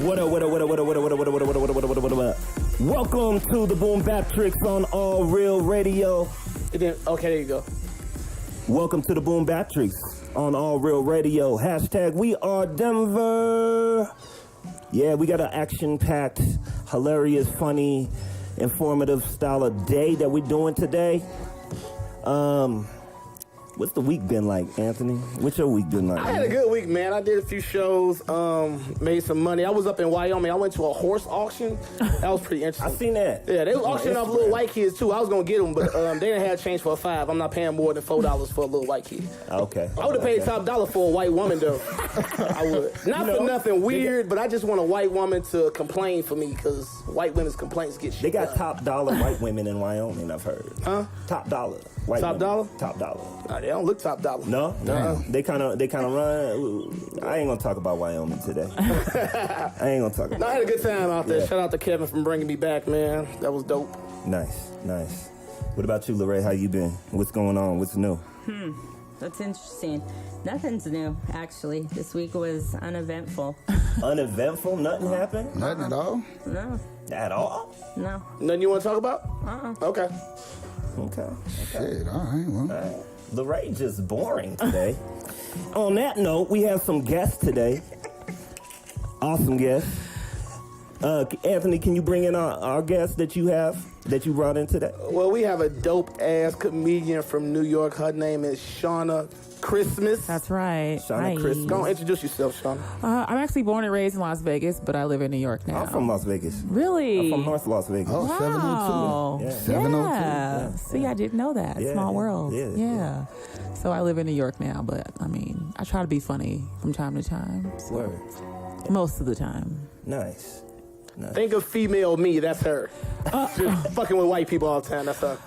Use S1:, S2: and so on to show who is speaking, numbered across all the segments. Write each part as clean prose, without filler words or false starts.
S1: What up? Welcome to the BoomBapTricks on All Real Radio.
S2: Okay, there you go.
S1: Welcome to the BoomBapTricks on All Real Radio. Hashtag WeAreDenver. Yeah, we got an action-packed, hilarious, funny, informative style of day that we're doing today. What's the week been like, Anthony? What's your week been like?
S2: I had a good week, man. I did a few shows, made some money. I was up in Wyoming. I went to a horse auction. That was pretty interesting.
S1: I seen that.
S2: Yeah, they was auctioning off little white kids, too. I was going to get them, but they didn't have change for a $5. I'm not paying more than $4 for a little white kid.
S1: Okay.
S2: I would have paid top dollar for a white woman, though. I would. Not for nothing weird, but I just want a white woman to complain for me, because white women's complaints get shit.
S1: They got top dollar white women in Wyoming, I've heard.
S2: Huh?
S1: Top dollar. White
S2: Top
S1: women.
S2: dollar?
S1: Top dollar.
S2: Nah, they don't look top dollar.
S1: No? They kind of run. I ain't gonna talk about Wyoming today. I ain't gonna talk about
S2: No, I had a good time out there.
S1: Yeah.
S2: Shout out to Kevin for bringing me back, man. That was dope.
S1: Nice. What about you, LaRae? How you been? What's going on? What's new?
S3: That's interesting. Nothing's new, actually. This week was uneventful.
S1: Uneventful? Nothing happened?
S4: Nothing at all?
S3: No.
S1: At all?
S3: No.
S2: Nothing you want to talk about? Okay.
S1: Okay.
S4: Shit, all right, well.
S1: LaRae just boring today. On that note, we have some guests today. Awesome guests. Anthony, can you bring in our guests that you brought in today?
S2: Well, we have a dope-ass comedian from New York. Her name is Shanna Christmas.
S5: That's right.
S1: Shanna Christmas.
S2: Go on, introduce yourself, Shanna.
S5: I'm actually born and raised in Las Vegas, but I live in New York now.
S1: I'm from Las Vegas.
S5: Really?
S1: I'm from North Las Vegas.
S4: Oh,
S5: Wow.
S4: 702.
S1: Yeah.
S4: 702.
S5: Yeah. See, I didn't know that.
S1: Yeah,
S5: Small world.
S1: yeah.
S5: So I live in New York now, but I mean, I try to be funny from time to time. So
S1: Word.
S5: most of the time.
S1: Nice.
S2: Think of female me. That's her. Just fucking with white people all the time. That's her.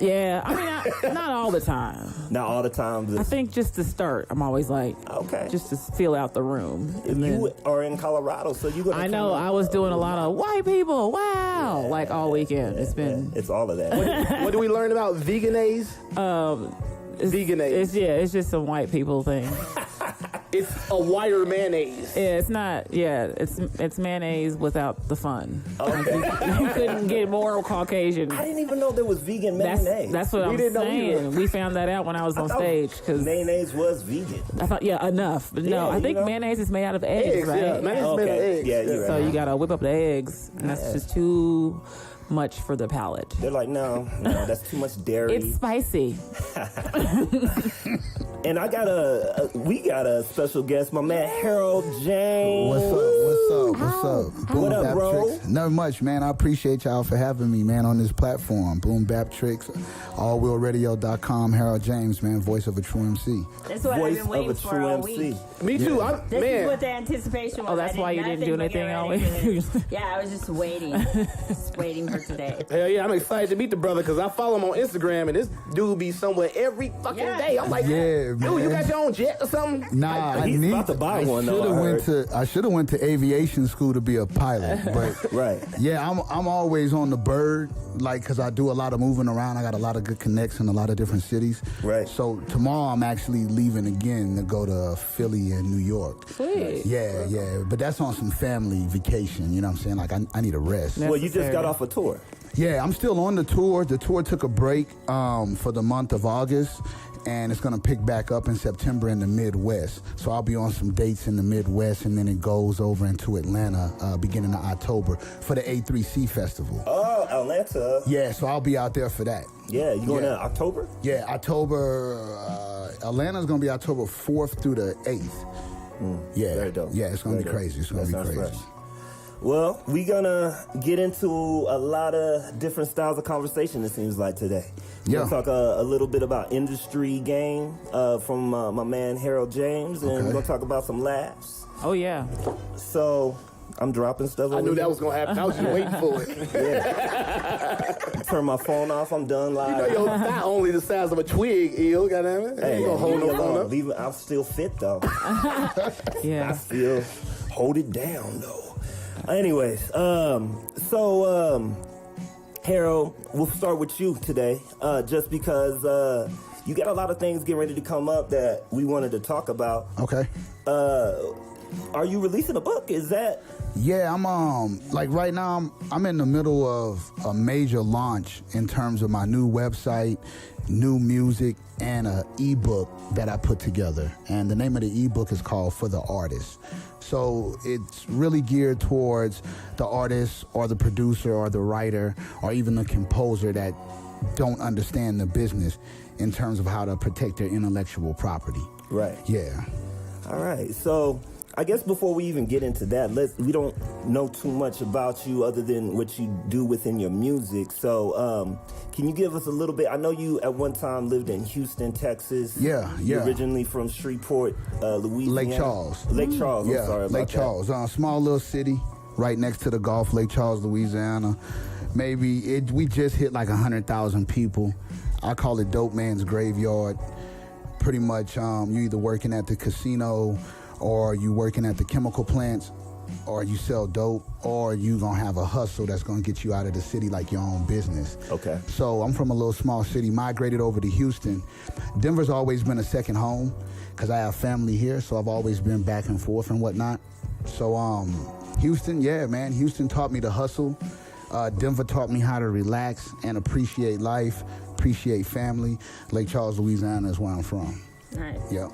S5: Yeah. I mean, not all the time.
S1: Not all the time.
S5: I think just to start, I'm always like,
S1: Okay.
S5: just to feel out the room. And
S1: You
S5: then,
S1: are in Colorado, so you gonna
S5: I know I was doing a lot of white people. Wow. Like all weekend. It's been.
S1: It's all of that.
S2: What do we learn about veganese? Veganese.
S5: It's just some white people thing.
S2: It's a whiter mayonnaise.
S5: Yeah, it's not. Yeah, it's mayonnaise without the fun.
S1: Okay.
S5: You couldn't get more Caucasian.
S1: I didn't even know there was vegan mayonnaise.
S5: That's what I'm
S2: didn't know
S5: saying.
S2: either.
S5: We found that out when I was on stage because
S1: mayonnaise was vegan.
S5: I thought, enough. But
S1: Yeah,
S5: no, I think
S1: you know.
S5: mayonnaise is made out of eggs,
S2: Eggs,
S5: right?
S2: yeah. Mayonnaise is made of eggs.
S1: Yeah, you're right.
S5: So you gotta whip up the eggs, and that's just too much for the palate.
S1: They're like, no, that's too much dairy.
S5: It's spicy.
S1: And we got a special guest, my man Harold Jamez.
S4: What's up?
S1: What up, bro?
S4: BoomBapTricks. Not much, man. I appreciate y'all for having me, man, on this platform. BoomBapTricks, allwheelradio.com. Harold Jamez, man, voice of a true MC.
S3: That's what
S1: Voice
S3: I've been waiting
S1: of a
S3: for
S1: true
S3: all
S1: MC.
S3: week.
S2: Me too.
S3: This is what
S2: Man.
S3: the anticipation was.
S5: Oh, that's
S3: I did
S5: why you didn't do
S3: nothing but
S5: anything
S3: get
S5: all
S3: ready for
S5: week?
S3: this. Yeah, I was just waiting. Just waiting for today.
S2: Hell yeah, I'm excited to meet the brother because I follow him on Instagram and this dude be somewhere every fucking day. I'm like,
S4: Yeah,
S2: dude, you
S4: man.
S2: got your own jet or something?
S4: Nah,
S1: He's about to buy one, though,
S4: I should have went to aviation school to be a pilot, but
S1: Right.
S4: yeah, I'm always on the bird, like, because I do a lot of moving around. I got a lot of good connects in a lot of different cities.
S1: Right.
S4: So tomorrow I'm actually leaving again to go to Philly and New York.
S5: Sweet.
S4: Yeah, but that's on some family vacation. You know what I'm saying? Like I need a rest.
S1: Well, you just
S5: Necessary.
S1: got off a tour.
S4: Yeah, I'm still on the tour. The tour took a break for the month of August, and it's going to pick back up in September in the Midwest. So I'll be on some dates in the Midwest, and then it goes over into Atlanta beginning of October for the A3C Festival.
S1: Oh, Atlanta.
S4: Yeah, so I'll be out there for that.
S1: Yeah, you going
S4: Yeah.
S1: in October?
S4: Yeah, October, Atlanta's going to be October 4th through the 8th. Yeah,
S1: Very dope.
S4: Yeah, it's going to
S1: Very
S4: be
S1: dope.
S4: crazy. It's going
S1: That
S4: to be
S1: sounds
S4: crazy.
S1: fresh. Well, we're gonna get into a lot of different styles of conversation, it seems like, today. We're
S4: Yeah.
S1: gonna talk a little bit about industry game from my man Harold Jamez, and we're gonna talk about some laughs.
S5: Oh yeah.
S1: So I'm dropping stuff.
S2: I knew that was going to happen. I was just waiting for it.
S1: Turn my phone off. I'm done live.
S2: You know, your thigh only the size of a twig, ill. Goddamn it.
S1: Hey,
S2: You gonna hold no
S1: leave it
S2: phone
S1: alone.
S2: up.
S1: Leave it. I'll still fit though. I
S5: Yeah.
S1: still hold it down though. Anyways, Harold, we'll start with you today, just because you got a lot of things getting ready to come up that we wanted to talk about.
S4: Okay.
S1: Are you releasing a book? Is that?
S4: Yeah, I'm like right now I'm in the middle of a major launch in terms of my new website, new music, and an ebook that I put together. And the name of the ebook is called For the Artist. So it's really geared towards the artist or the producer or the writer or even the composer that don't understand the business in terms of how to protect their intellectual property.
S1: Right.
S4: Yeah.
S1: All right. So I guess before we even get into that, we don't know too much about you other than what you do within your music. So can you give us a little bit? I know you at one time lived in Houston, Texas.
S4: Yeah.
S1: You're originally from Shreveport, Louisiana.
S4: Lake Charles.
S1: Lake Charles.
S4: Yeah,
S1: I'm sorry about
S4: Lake
S1: that.
S4: Charles. A small little city right next to the Gulf, Lake Charles, Louisiana. We just hit like 100,000 people. I call it Dope Man's Graveyard. Pretty much you either working at the casino or you working at the chemical plants or you sell dope or you gonna have a hustle that's gonna get you out of the city like your own business.
S1: Okay.
S4: So I'm from a little small city, migrated over to Houston. Denver's always been a second home because I have family here, so I've always been back and forth and whatnot. So Houston, yeah, man, Houston taught me to hustle. Denver taught me how to relax and appreciate life, appreciate family. Lake Charles, Louisiana is where I'm from.
S3: Nice.
S4: Yeah.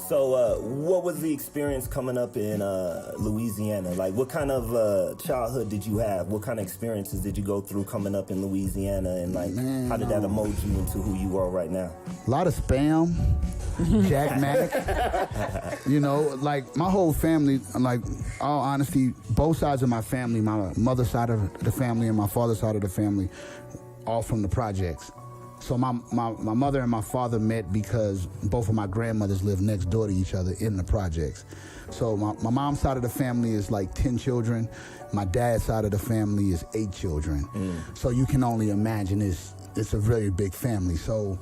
S1: So what was the experience coming up in Louisiana? Like, what kind of childhood did you have? What kind of experiences did you go through coming up in Louisiana? And, like, how did that mold you into who you are right now?
S4: A lot of spam, Jack Mac. You know, like, my whole family, like, all honesty, both sides of my family, my mother's side of the family and my father's side of the family, all from the projects. So my mother and my father met because both of my grandmothers lived next door to each other in the projects. So my mom's side of the family is like 10 children. My dad's side of the family is 8 children. So you can only imagine it's a very big family. So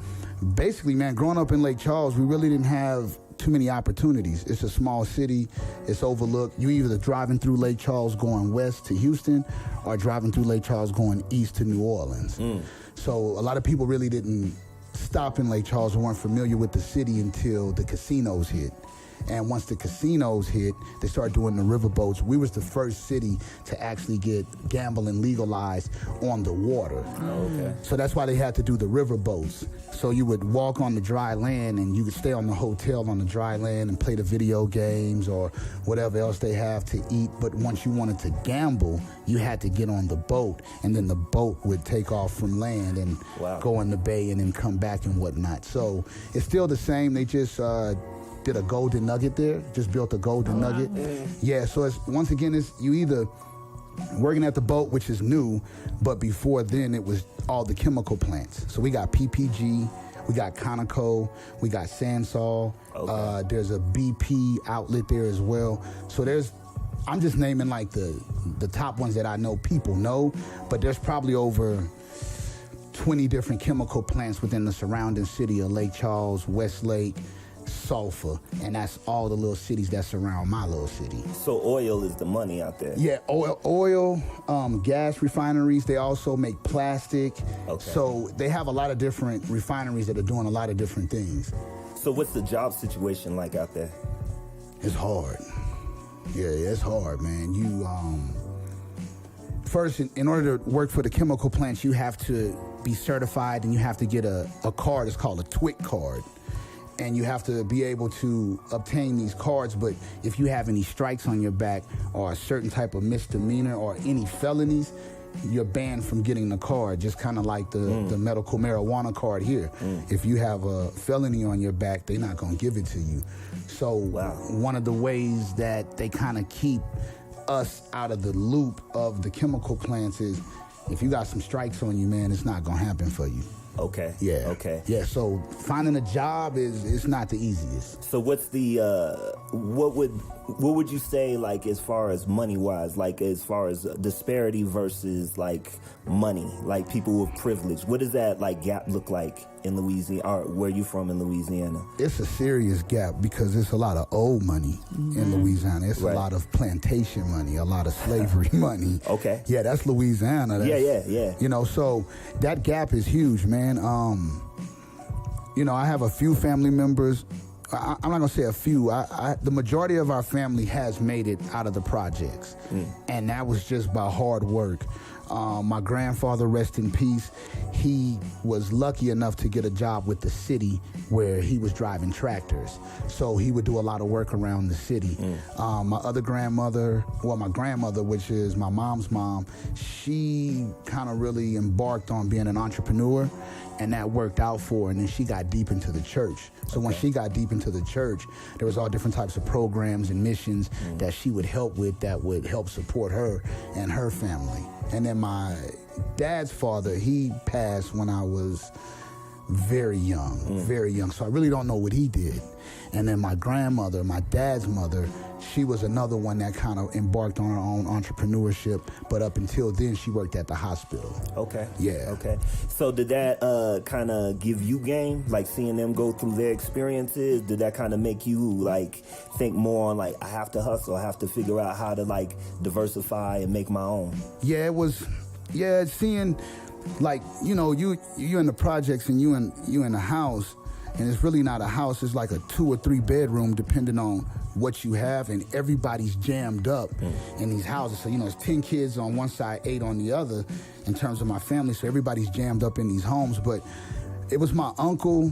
S4: basically, man, growing up in Lake Charles, we really didn't have too many opportunities. It's a small city. It's overlooked. You either driving through Lake Charles going west to Houston or driving through Lake Charles going east to New Orleans. So a lot of people really didn't stop in Lake Charles and weren't familiar with the city until the casinos hit. And once the casinos hit, they started doing the riverboats. We was the first city to actually get gambling legalized on the water.
S1: Okay.
S4: So that's why they had to do the riverboats. So you would walk on the dry land and you could stay on the hotel on the dry land and play the video games or whatever else they have to eat. But once you wanted to gamble, you had to get on the boat, and then the boat would take off from land and go in the bay and then come back and whatnot. So it's still the same. They just did a golden nugget there, just built a golden nugget. Yeah, so it's once again, it's you either working at the boat, which is new, but before then it was all the chemical plants. So we got PPG, we got Conoco, we got Sansol, there's a BP outlet there as well. So I'm just naming like the top ones that I know people know, but there's probably over 20 different chemical plants within the surrounding city of Lake Charles, Westlake, Sulphur, and that's all the little cities that surround my little city.
S1: So oil is the money out there.
S4: Yeah, oil, gas refineries. They also make plastic.
S1: Okay.
S4: So they have a lot of different refineries that are doing a lot of different things.
S1: So what's the job situation like out there?
S4: It's hard. Yeah, it's hard, man. You first, in order to work for the chemical plants, you have to be certified and you have to get a card. It's called a TWIC card. And you have to be able to obtain these cards, but if you have any strikes on your back or a certain type of misdemeanor or any felonies, you're banned from getting the card, just kind of like the medical marijuana card here. If you have a felony on your back, they're not going to give it to you. So one of the ways that they kind of keep us out of the loop of the chemical plants is if you got some strikes on you, man, it's not going to happen for you.
S1: Okay.
S4: Yeah.
S1: Okay.
S4: Yeah. So finding a job it's not the easiest.
S1: So what's the what would you say, like, as far as money wise, like as far as disparity versus like money, like people with privilege? What does that like gap look like in Louisiana, or where you from in Louisiana?
S4: It's a serious gap because it's a lot of old money in Louisiana. It's a lot of plantation money, a lot of slavery money.
S1: Okay.
S4: Yeah, that's Louisiana.
S1: Yeah.
S4: You know, so that gap is huge, man. You know, I have a few family members I'm not gonna say a few. The majority of our family has made it out of the projects, and that was just by hard work. My grandfather, rest in peace, he was lucky enough to get a job with the city where he was driving tractors. So he would do a lot of work around the city. My other grandmother, my grandmother, which is my mom's mom, she kind of really embarked on being an entrepreneur, and that worked out for her, and then she got deep into the church. So when she got deep into the church, there was all different types of programs and missions that she would help with that would help support her and her family. And then my dad's father, he passed when I was very young. So I really don't know what he did. And then my grandmother, my dad's mother, she was another one that kind of embarked on her own entrepreneurship. But up until then, she worked at the hospital.
S1: Okay.
S4: Yeah.
S1: Okay. So did that kind of give you game? Like seeing them go through their experiences, did that kind of make you like think more on like, I have to hustle, I have to figure out how to like diversify and make my own?
S4: Yeah, it was, seeing like, you in the projects and you in the house, and it's really not a house, it's like a 2 or 3 bedroom depending on what you have, and everybody's jammed up in these houses. So, it's 10 kids on one side, 8 on the other in terms of my family, so everybody's jammed up in these homes. But it was my uncle,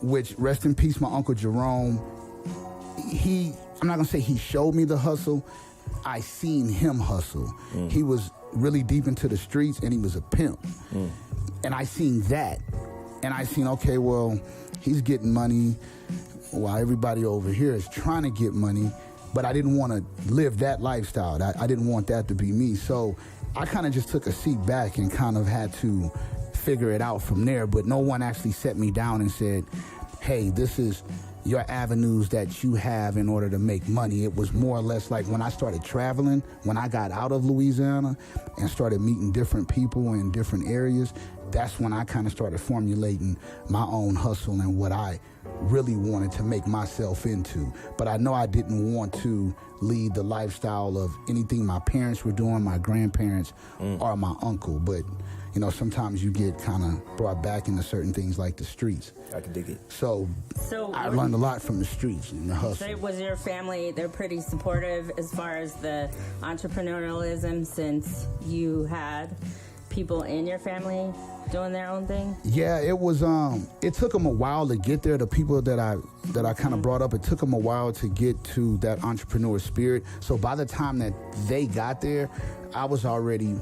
S4: which, rest in peace, my Uncle Jerome, I'm not gonna say he showed me the hustle, I seen him hustle. He was really deep into the streets, and he was a pimp. And I seen that. And I seen, okay, well, he's getting money while everybody over here is trying to get money, but I didn't want to live that lifestyle. I didn't want that to be me. So I kind of just took a seat back and kind of had to figure it out from there. But no one actually set me down and said, hey, this is your avenues that you have in order to make money. It was more or less like when I started traveling, when I got out of Louisiana and started meeting different people in different areas, that's when I kind of started formulating my own hustle and what I really wanted to make myself into. But I know I didn't want to lead the lifestyle of anything my parents were doing, my grandparents, or my uncle. But, sometimes you get kind of brought back into certain things like the streets.
S1: I can dig it.
S4: So I learned a lot from the streets and the hustle.
S3: So was your family, they're pretty supportive as far as the entrepreneurialism, since you had people in your family doing their own thing?
S4: Yeah, it was. It took them a while to get there. The people that I kind of brought up, it took them a while to get to that entrepreneur spirit. So by the time that they got there, I was already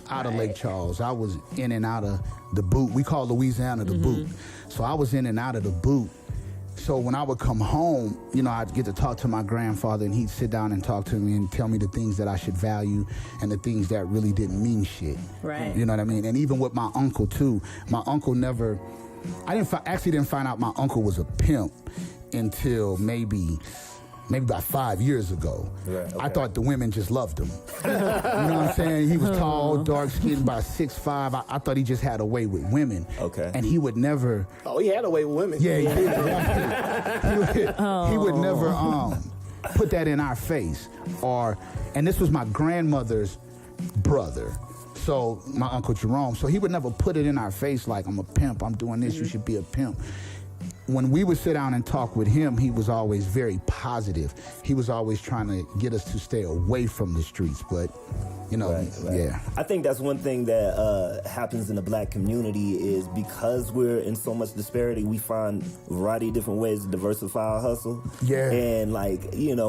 S4: out of Lake Charles. I was in and out of the boot. We call Louisiana the boot. So I was in and out of the boot. So when I would come home, I'd get to talk to my grandfather, and he'd sit down and talk to me and tell me the things that I should value and the things that really didn't mean shit.
S3: Right.
S4: You know what I mean? And even with my uncle, too. My uncle never... I didn't find out my uncle was a pimp until maybe about 5 years ago. Right, okay. I thought the women just loved him. You know what I'm saying? He was tall, dark-skinned, about 6'5". I thought he just had a way with women.
S1: Okay.
S4: And he would never...
S2: Oh, he had a way with women.
S4: Yeah, he did. He would never put that in our face. And this was my grandmother's brother. So my Uncle Jerome. So he would never put it in our face like, I'm a pimp, I'm doing this, you should be a pimp. When we would sit down and talk with him, he was always very positive. He was always trying to get us to stay away from the streets, but, right. Yeah.
S1: I think that's one thing that happens in the black community is because we're in so much disparity, we find a variety of different ways to diversify our hustle.
S4: Yeah.
S1: And,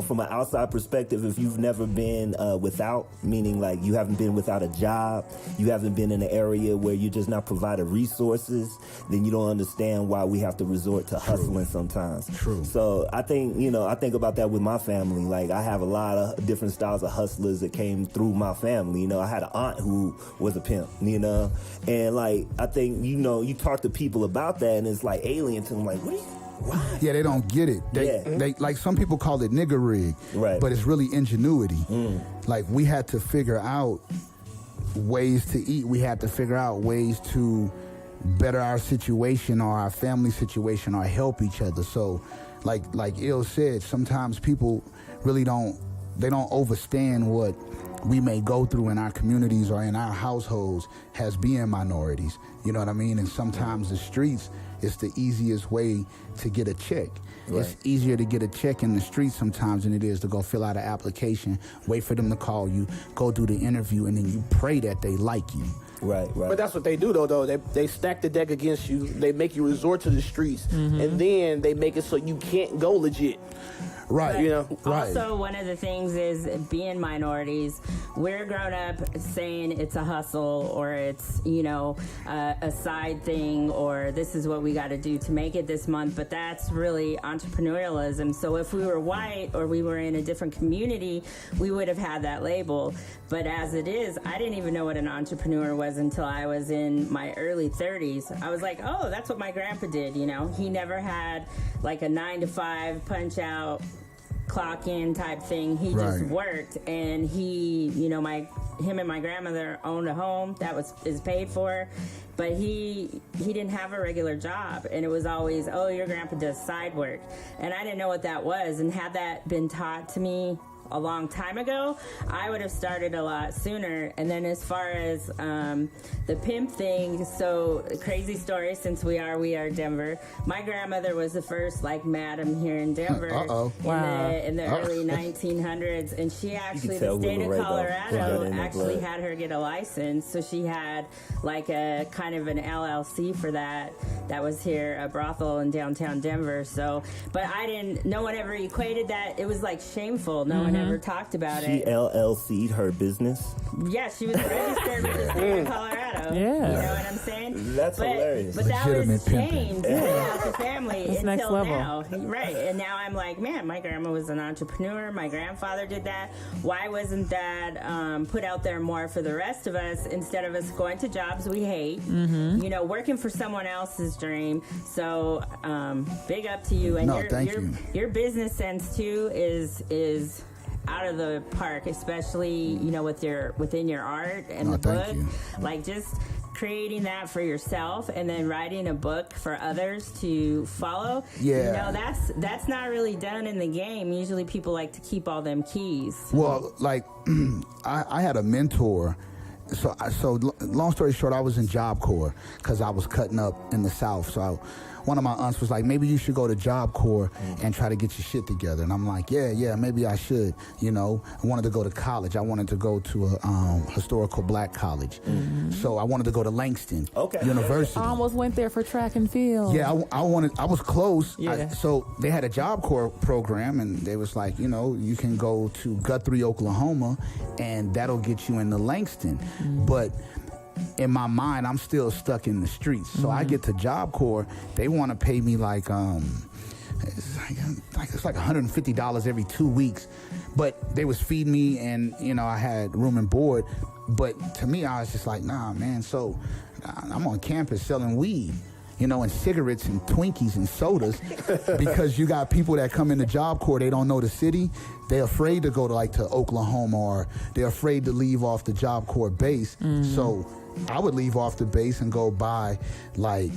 S1: from an outside perspective, if you've never been without, meaning, you haven't been without a job, you haven't been in an area where you're just not provided resources, then you don't understand why we have to resort to hustling sometimes.
S4: True.
S1: So I think, I think about that with my family. I have a lot of different styles of hustlers that came through my family. I had an aunt who was a pimp, and I think, you talk to people about that and it's alien to them. Why?
S4: Yeah, they don't get it. They some people call it nigger rig,
S1: right?
S4: But it's really ingenuity. We had to figure out ways to eat. We had to figure out ways to better our situation or our family situation or help each other. So, like Il said, sometimes people really don't understand what we may go through in our communities or in our households as being minorities. You know what I mean? And sometimes the streets is the easiest way to get a check. Right. It's easier to get a check in the street sometimes than it is to go fill out an application, wait for them to call you, go do the interview, and then you pray that they like you.
S1: Right.
S2: But that's what they do, though. They stack the deck against you. They make you resort to the streets, and then they make it so you can't go legit.
S4: Right.
S2: You know.
S4: Right.
S3: Also, one of the things is being minorities. We're grown up saying it's a hustle or it's, you know, a side thing or this is what we got to do to make it this month. But that's really entrepreneurialism. So if we were white or we were in a different community, we would have had that label. But as it is, I didn't even know what an entrepreneur was until I was in my early 30s. I was like, oh, that's what my grandpa did. You know, he never had like a 9-to-5 punch out, clock in type thing. He just worked, and he, you know, him and my grandmother owned a home that is paid for, but he didn't have a regular job, and it was always, oh, your grandpa does side work, and I didn't know what that was. And had that been taught to me a long time ago, I would have started a lot sooner. And then as far as the pimp thing, so crazy story, since we are Denver, my grandmother was the first like madam here in Denver in the early 1900s, and she actually, the state of Colorado actually had her get a license, so she had like a kind of an LLC for that was here, a brothel in downtown Denver. So, but no one ever equated that. It was like shameful. No one ever talked about it.
S1: She LLC'd her business?
S3: Yeah, she was registered with the state of Colorado. Yeah. You know what I'm saying?
S1: That's hilarious.
S3: But that was changed throughout the family
S5: It's next
S3: until
S5: level.
S3: now. Right. And now I'm like, man, my grandma was an entrepreneur. My grandfather did that. Why wasn't that put out there more for the rest of us instead of us going to jobs we hate, you know, working for someone else's dream? So big up to you. And your business sense, too, is out of the park, especially, you know, within your art and the book. Like, just creating that for yourself and then writing a book for others to follow. Yeah. You know, that's not really done in the game. Usually people like to keep all them keys.
S4: Well, like, I had a mentor. So long story short, I was in Job Corps because I was cutting up in the South. So one of my aunts was like, maybe you should go to Job Corps and try to get your shit together. And I'm like, yeah, maybe I should. You know, I wanted to go to college. I wanted to go to a historical black college. So I wanted to go to Langston University.
S5: I almost went there for track and field.
S4: Yeah, I was close.
S5: Yeah.
S4: So they had a Job Corps program, and they was like, you know, you can go to Guthrie, Oklahoma, and that'll get you into Langston. But in my mind, I'm still stuck in the streets. So I get to Job Corps, they want to pay me like it's like $150 every 2 weeks. But they was feeding me, and you know, I had room and board. But to me, I was just like, nah, man. So I'm on campus selling weed, you know, and cigarettes and Twinkies and sodas, because you got people that come into Job Corps, they don't know the city. They're afraid to go to Oklahoma, or they're afraid to leave off the Job Corps base. So I would leave off the base and go buy like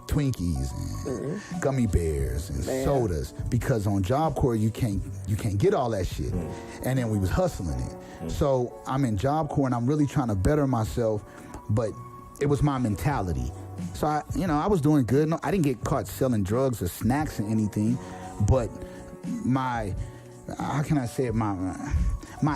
S4: Twinkies and gummy bears and sodas, because on Job Corps you can't get all that shit. And then we was hustling it. So I'm in Job Corps and I'm really trying to better myself, but it was my mentality. So I was doing good. No, I didn't get caught selling drugs or snacks or anything, but my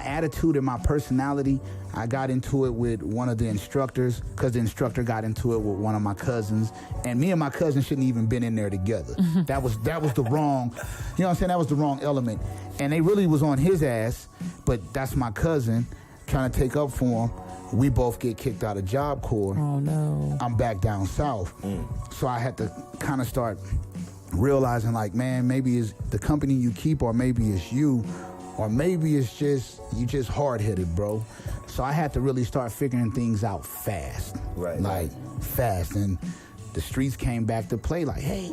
S4: attitude and my personality, I got into it with one of the instructors, because the instructor got into it with one of my cousins, and me and my cousin shouldn't even been in there together. That was the wrong, you know what I'm saying? That was the wrong element, and they really was on his ass. But that's my cousin trying to take up for him. We both get kicked out of Job Corps.
S5: Oh no!
S4: I'm back down south, so I had to kind of start realizing, like, man, maybe it's the company you keep, or maybe it's you. Or maybe it's just, you just hard-headed, bro. So I had to really start figuring things out fast. Fast. And the streets came back to play, like, hey,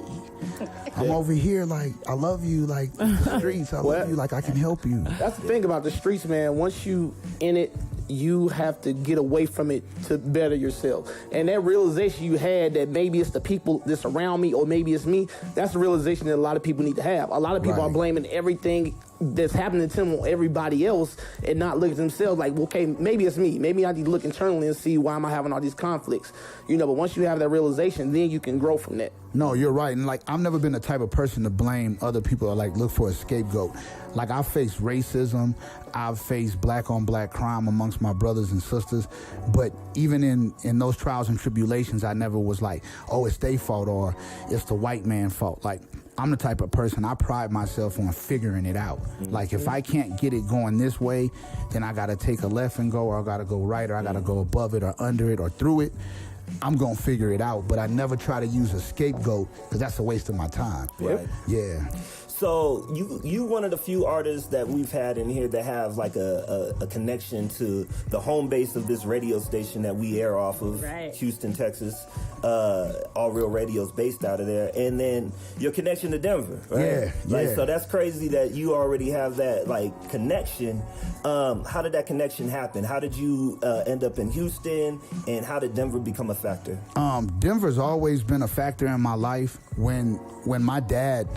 S4: I'm over here, like, I love you, like, the streets, I love you, like, I can help you.
S2: That's the thing about the streets, man. Once you in it, you have to get away from it to better yourself. And that realization you had that maybe it's the people that's around me, or maybe it's me, that's the realization that a lot of people need to have. A lot of people are blaming everything that's happening to them on everybody else and not look at themselves like, okay, maybe it's me. Maybe I need to look internally and see why am I having all these conflicts. But once you have that realization, then you can grow from that.
S4: No, you're right. And like, I've never been the type of person to blame other people or like look for a scapegoat. Like, I've faced racism. I've faced black on black crime amongst my brothers and sisters. But even in those trials and tribulations, I never was like, oh, it's their fault or it's the white man's fault. Like, I'm the type of person, I pride myself on figuring it out. Mm-hmm. Like, if I can't get it going this way, then I got to take a left and go, or I got to go right, or I got to go above it or under it or through it. I'm going to figure it out, but I never try to use a scapegoat because that's a waste of my time.
S1: Right.
S4: Yeah.
S1: So you one of the few artists that we've had in here that have like a connection to the home base of this radio station that we air off of,
S3: right.
S1: Houston, Texas. All Real Radio's based out of there, and then your connection to Denver, right?
S4: Yeah.
S1: So that's crazy that you already have that like connection. How did that connection happen? How did you end up in Houston, and how did Denver become a factor?
S4: Denver's always been a factor in my life. When my dad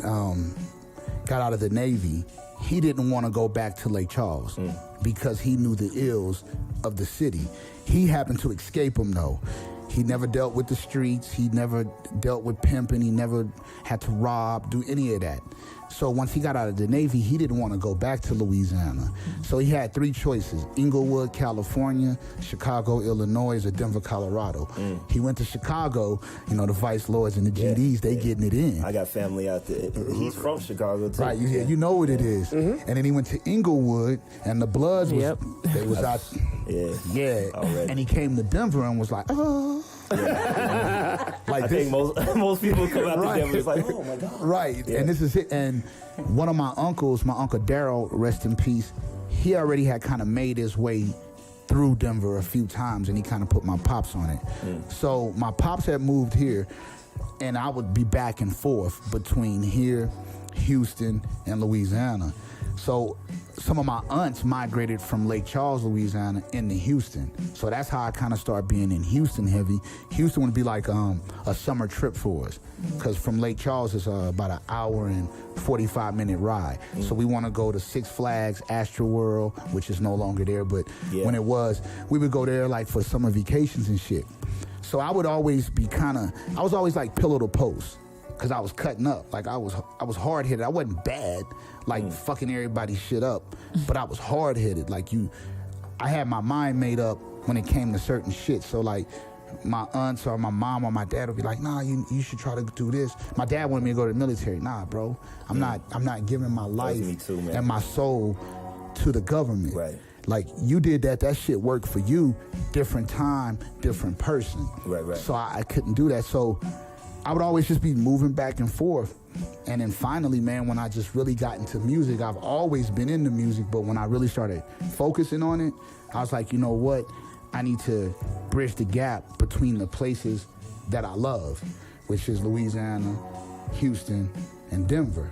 S4: got out of the Navy, he didn't want to go back to Lake Charles because he knew the ills of the city. He happened to escape them, though. He never dealt with the streets. He never dealt with pimping. He never had to rob, do any of that. So once he got out of the Navy, he didn't want to go back to Louisiana. So he had three choices: Inglewood, California, Chicago, Illinois, or Denver, Colorado. He went to Chicago. The Vice Lords and the GDs, they getting it in.
S1: I got family out there. He's from Chicago, too.
S4: Right, you know what it is. And then he went to Inglewood, and the Bloods was, they was out. Yeah.
S1: Already.
S4: And he came to Denver and was like, oh.
S1: Like I think most people come out to Denver, it's like, oh my God.
S4: Right, and this is it. And one of my uncles, my Uncle Daryl, rest in peace, he already had kind of made his way through Denver a few times, and he kind of put my pops on it. So my pops had moved here, and I would be back and forth between here, Houston, and Louisiana. So some of my aunts migrated from Lake Charles, Louisiana, into Houston. So that's how I kind of started being in Houston heavy. Houston would be like a summer trip for us, because from Lake Charles is about an hour and 45-minute ride. So we want to go to Six Flags, Astroworld, which is no longer there, but when it was, we would go there like for summer vacations and shit. So I would always be I was always like pillow to post, because I was cutting up. Like I was hard-headed. I wasn't bad, like fucking everybody's shit up, but I was hard-headed. Like I had my mind made up when it came to certain shit. So like my aunts or my mom or my dad would be like, nah, you should try to do this. My dad wanted me to go to the military. Nah, bro, I'm not giving my life and my soul to the government.
S1: Right.
S4: Like, you did that shit worked for you. Different time, different person.
S1: Right.
S4: So I couldn't do that. So I would always just be moving back and forth. And then finally, man, when I just really got into music, I've always been into music, but when I really started focusing on it, I was like, you know what? I need to bridge the gap between the places that I love, which is Louisiana, Houston, and Denver.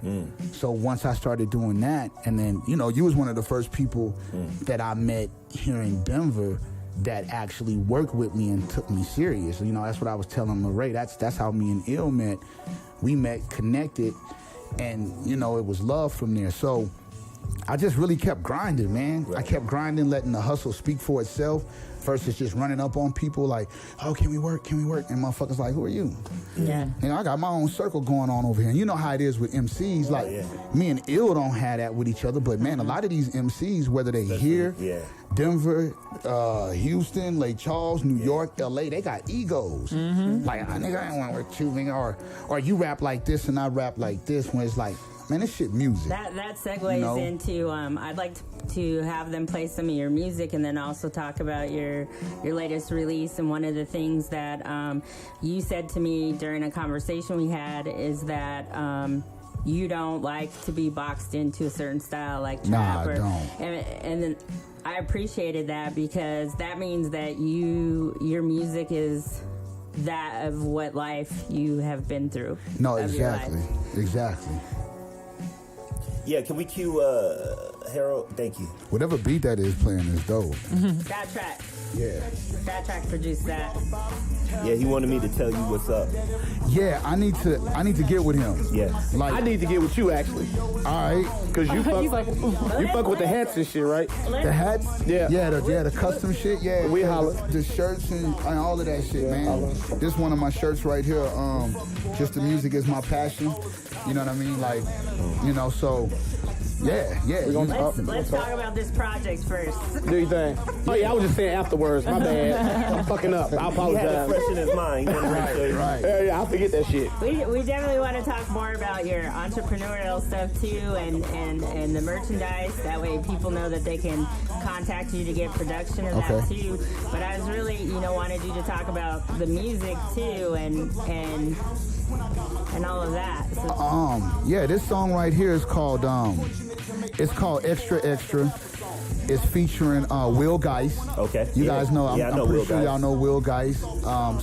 S4: So once I started doing that, and then, you was one of the first people that I met here in Denver that actually worked with me and took me serious. That's what I was telling LaRae. That's how me and Il met. We met, connected, and, it was love from there. So I just really kept grinding, man.
S1: Right.
S4: I kept grinding, letting the hustle speak for itself versus just running up on people like, oh, can we work? And motherfuckers like, who are you?
S3: Yeah.
S4: I got my own circle going on over here. And you know how it is with MCs. Like, me and Il don't have that with each other, but, man, a lot of these MCs, whether they here, Denver, Houston, Lake Charles, New York, LA, they got egos. Like, nigga, I ain't want to work with you, nigga. Or you rap like this and I rap like this, when it's like, man, this shit music.
S3: That segues into, I'd like to have them play some of your music and then also talk about your latest release. And one of the things that you said to me during a conversation we had is that you don't like to be boxed into a certain style like trap.
S4: Nah, I don't.
S3: And then I appreciated that, because that means that your music is that of what life you have been through.
S4: No, exactly.
S1: Yeah, can we cue Harold? Thank you.
S4: Whatever beat that is playing is dope.
S3: That track.
S4: Yeah.
S3: That track produced that.
S1: Yeah, he wanted me to tell you what's up.
S4: Yeah, I need to get with him.
S1: Yeah.
S4: Like,
S2: I need to get with you actually,
S4: all right.
S2: cause you
S5: He's
S2: fuck,
S5: like,
S2: you fuck with the hats and shit, right?
S4: The hats?
S2: Yeah.
S4: Yeah, the custom shit, yeah.
S2: We
S4: yeah,
S2: holler.
S4: The shirts and all of that shit, man.
S2: holler.
S4: This one of my shirts right here, just the music is my passion. You know what I mean? Like, you know, so yeah.
S3: Let's talk about this project first.
S2: Do you think? Oh yeah, I was just saying afterwards. My bad. I'm fucking up. I
S1: He had it
S2: apologize.
S1: fresh in his mind. He wanted to make sure.
S4: Right.
S2: Yeah, I forget that shit.
S3: We definitely want to talk more about your entrepreneurial stuff too, and the merchandise. That way, people know that they can contact you to get production of that
S4: Okay.
S3: too. But I was really, wanted you to talk about the music too, and all of that. So,
S4: Yeah, this song right here is called Extra Extra. It's featuring Will Geist.
S1: Okay.
S4: You
S1: Yeah.
S4: guys know,
S1: Yeah, I know
S4: I'm pretty
S1: Will
S4: sure
S1: Geist.
S4: y'all know Will Geist.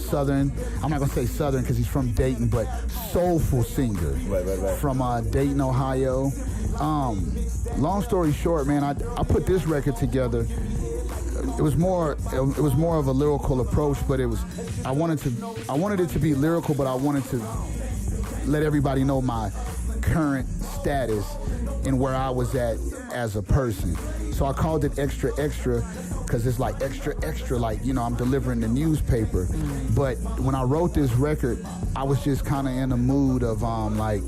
S4: Southern, I'm not going to say Southern because he's from Dayton, but soulful singer.
S1: Right.
S4: From Dayton, Ohio. Long story short, man, I put this record together. It was more of a lyrical approach, but I wanted it to be lyrical, but I wanted to let everybody know my current status and where I was at as a person. So I called it Extra Extra because it's like extra, like, I'm delivering the newspaper. But when I wrote this record, I was just kind of in a mood of like,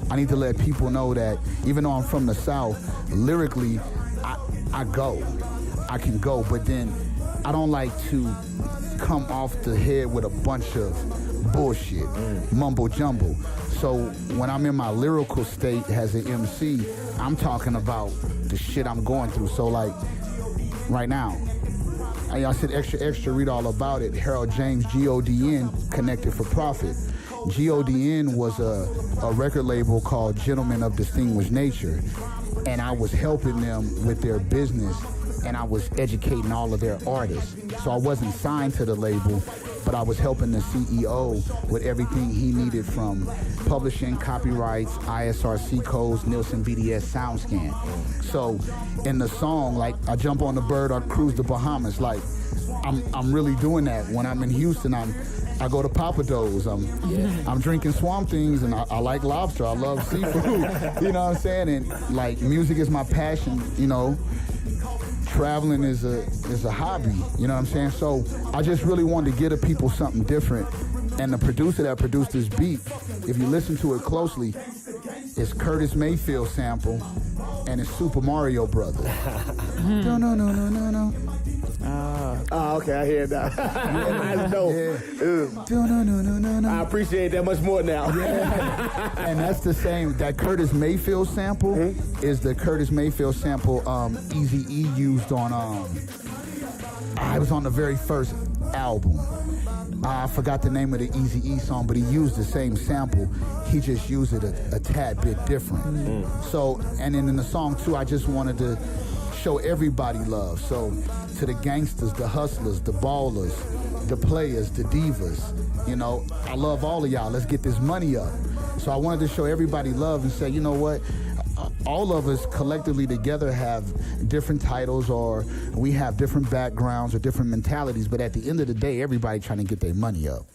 S4: I need to let people know that even though I'm from the South, lyrically, I can go, but then I don't like to come off the head with a bunch of bullshit, mumbo jumbo. So when I'm in my lyrical state as an MC, I'm talking about the shit I'm going through. So like right now, I said Extra Extra, read all about it. Harold Jamez, GODN, Connected for Profit. GODN was a record label called Gentlemen of Distinguished Nature, and I was helping them with their business, and I was educating all of their artists. So I wasn't signed to the label, but I was helping the CEO with everything he needed from publishing, copyrights, ISRC codes, Nielsen BDS SoundScan. So in the song, like, I jump on the bird, I cruise the Bahamas. Like, I'm really doing that. When I'm in Houston, I go to Papa Do's. I'm drinking Swamp Things, and I like lobster. I love seafood. You know what I'm saying? And like, music is my passion. Traveling is a hobby. You know what I'm saying? So I just really wanted to get at people something different. And the producer that produced this beat, if you listen to it closely, it's Curtis Mayfield sample, and it's Super Mario Brothers. No.
S2: Oh, okay, I hear that. That's dope.
S4: No.
S2: I appreciate that much more now.
S4: And that's the same. That Curtis Mayfield sample is the Curtis Mayfield sample Eazy-E used on it was on the very first album. I forgot the name of the Eazy-E song, but he used the same sample. He just used it a tad bit different. So, and then in the song too, I just wanted to show everybody love. So to the gangsters, the hustlers, the ballers, the players, the divas, I love all of y'all. Let's get this money up. So I wanted to show everybody love and say, you know what? All of us collectively together have different titles, or we have different backgrounds or different mentalities, but at the end of the day, everybody trying to get their money up.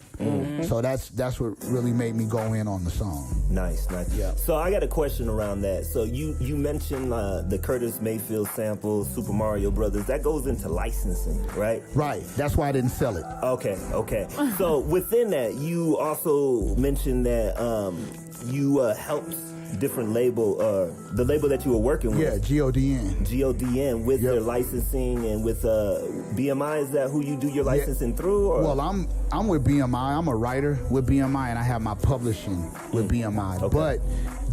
S4: So that's what really made me go in on the song.
S1: Nice.
S4: Yeah.
S1: So I got a question around that. So you mentioned the Curtis Mayfield sample, Super Mario Brothers. That goes into licensing, right?
S4: Right. That's why I didn't sell it.
S1: Okay. So within that, you also mentioned that you helped different label, the label that you were working with.
S4: Yeah, GODN
S1: with their licensing and with BMI. Is that who you do your licensing through? Or?
S4: Well, I'm with BMI. I'm a writer with BMI, and I have my publishing with BMI.
S1: Okay.
S4: But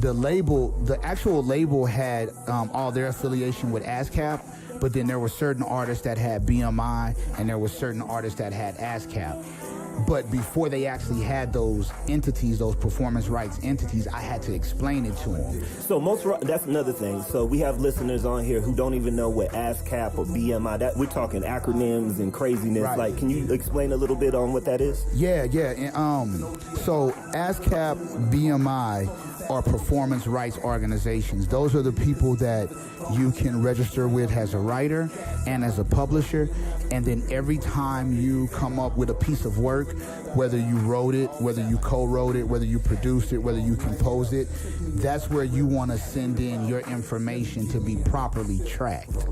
S4: the actual label had all their affiliation with ASCAP, but then there were certain artists that had BMI, and there were certain artists that had ASCAP. But before they actually had those entities, those performance rights entities, I had to explain it to them.
S1: So that's another thing. So we have listeners on here who don't even know what ASCAP or BMI, that we're talking acronyms and craziness.
S4: Right.
S1: Like, can you explain a little bit on what that is?
S4: Yeah. And, so ASCAP, BMI are performance rights organizations. Those are the people that you can register with as a writer and as a publisher. And then every time you come up with a piece of work, work, whether you wrote it, whether you co-wrote it, whether you produced it, whether you composed it, that's where you want to send in your information to be properly tracked.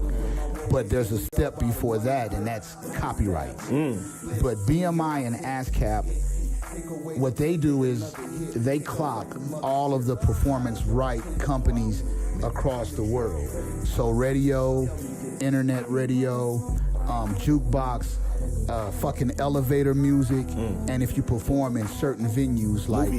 S4: But there's a step before that, and that's copyright. But BMI and ASCAP, what they do is they clock all of the performance right companies across the world. So radio, internet radio, jukebox, fucking elevator music, and if you perform in certain venues like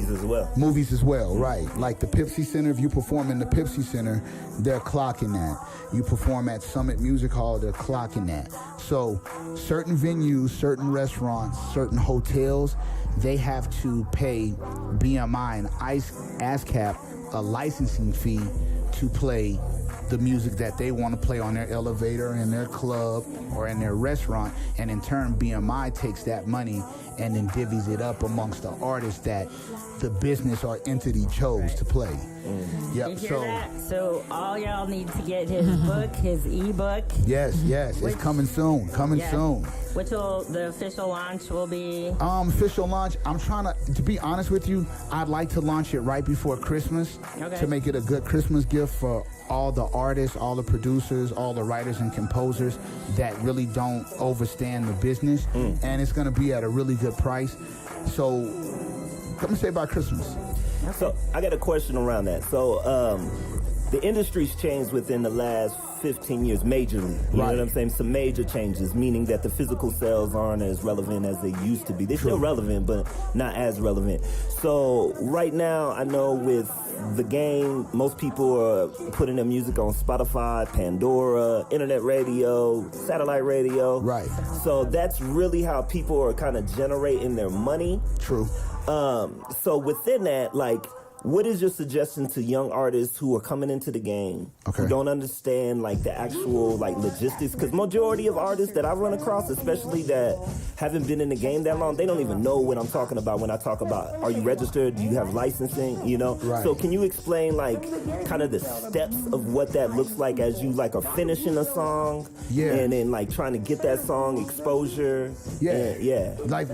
S4: movies as well, right? Like the Pepsi Center, if you perform in the Pepsi Center, they're clocking that. You perform at Summit Music Hall, they're clocking that. So certain venues, certain restaurants, certain hotels, they have to pay BMI and ASCAP a licensing fee to play the music that they want to play on their elevator, in their club, or in their restaurant, and in turn BMI takes that money and then divvies it up amongst the artists that the business or entity chose to play. Yep.
S3: You hear that? So all y'all need to get his book, his ebook.
S4: Yes, it's coming soon. Soon.
S3: Which will the official launch will be?
S4: Official launch. I'm trying to be honest with you, I'd like to launch it right before Christmas to make it a good Christmas gift for all the artists, all the producers, all the writers and composers that really don't overstand the business, and it's going to be at a really good price. So, let me say by Christmas.
S1: So, I got a question around that. So, the industry's changed within the last 15 years, majorly. You know what I'm saying? Some major changes, meaning that the physical sales aren't as relevant as they used to be. They're still relevant, but not as relevant. So right now, I know with the game, most people are putting their music on Spotify, Pandora, internet radio, satellite radio.
S4: Right.
S1: So that's really how people are kind of generating their money.
S4: True.
S1: So within that, like, what is your suggestion to young artists who are coming into the game, who don't understand, like, the actual, like, logistics? Because majority of artists that I run across, especially that haven't been in the game that long, they don't even know what I'm talking about when I talk about, are you registered? Do you have licensing? You know?
S4: Right.
S1: So can you explain, like, kind of the steps of what that looks like as you, like, are finishing a song?
S4: Yeah.
S1: And then, like, trying to get that song exposure?
S4: Yeah.
S1: Yeah.
S4: Like,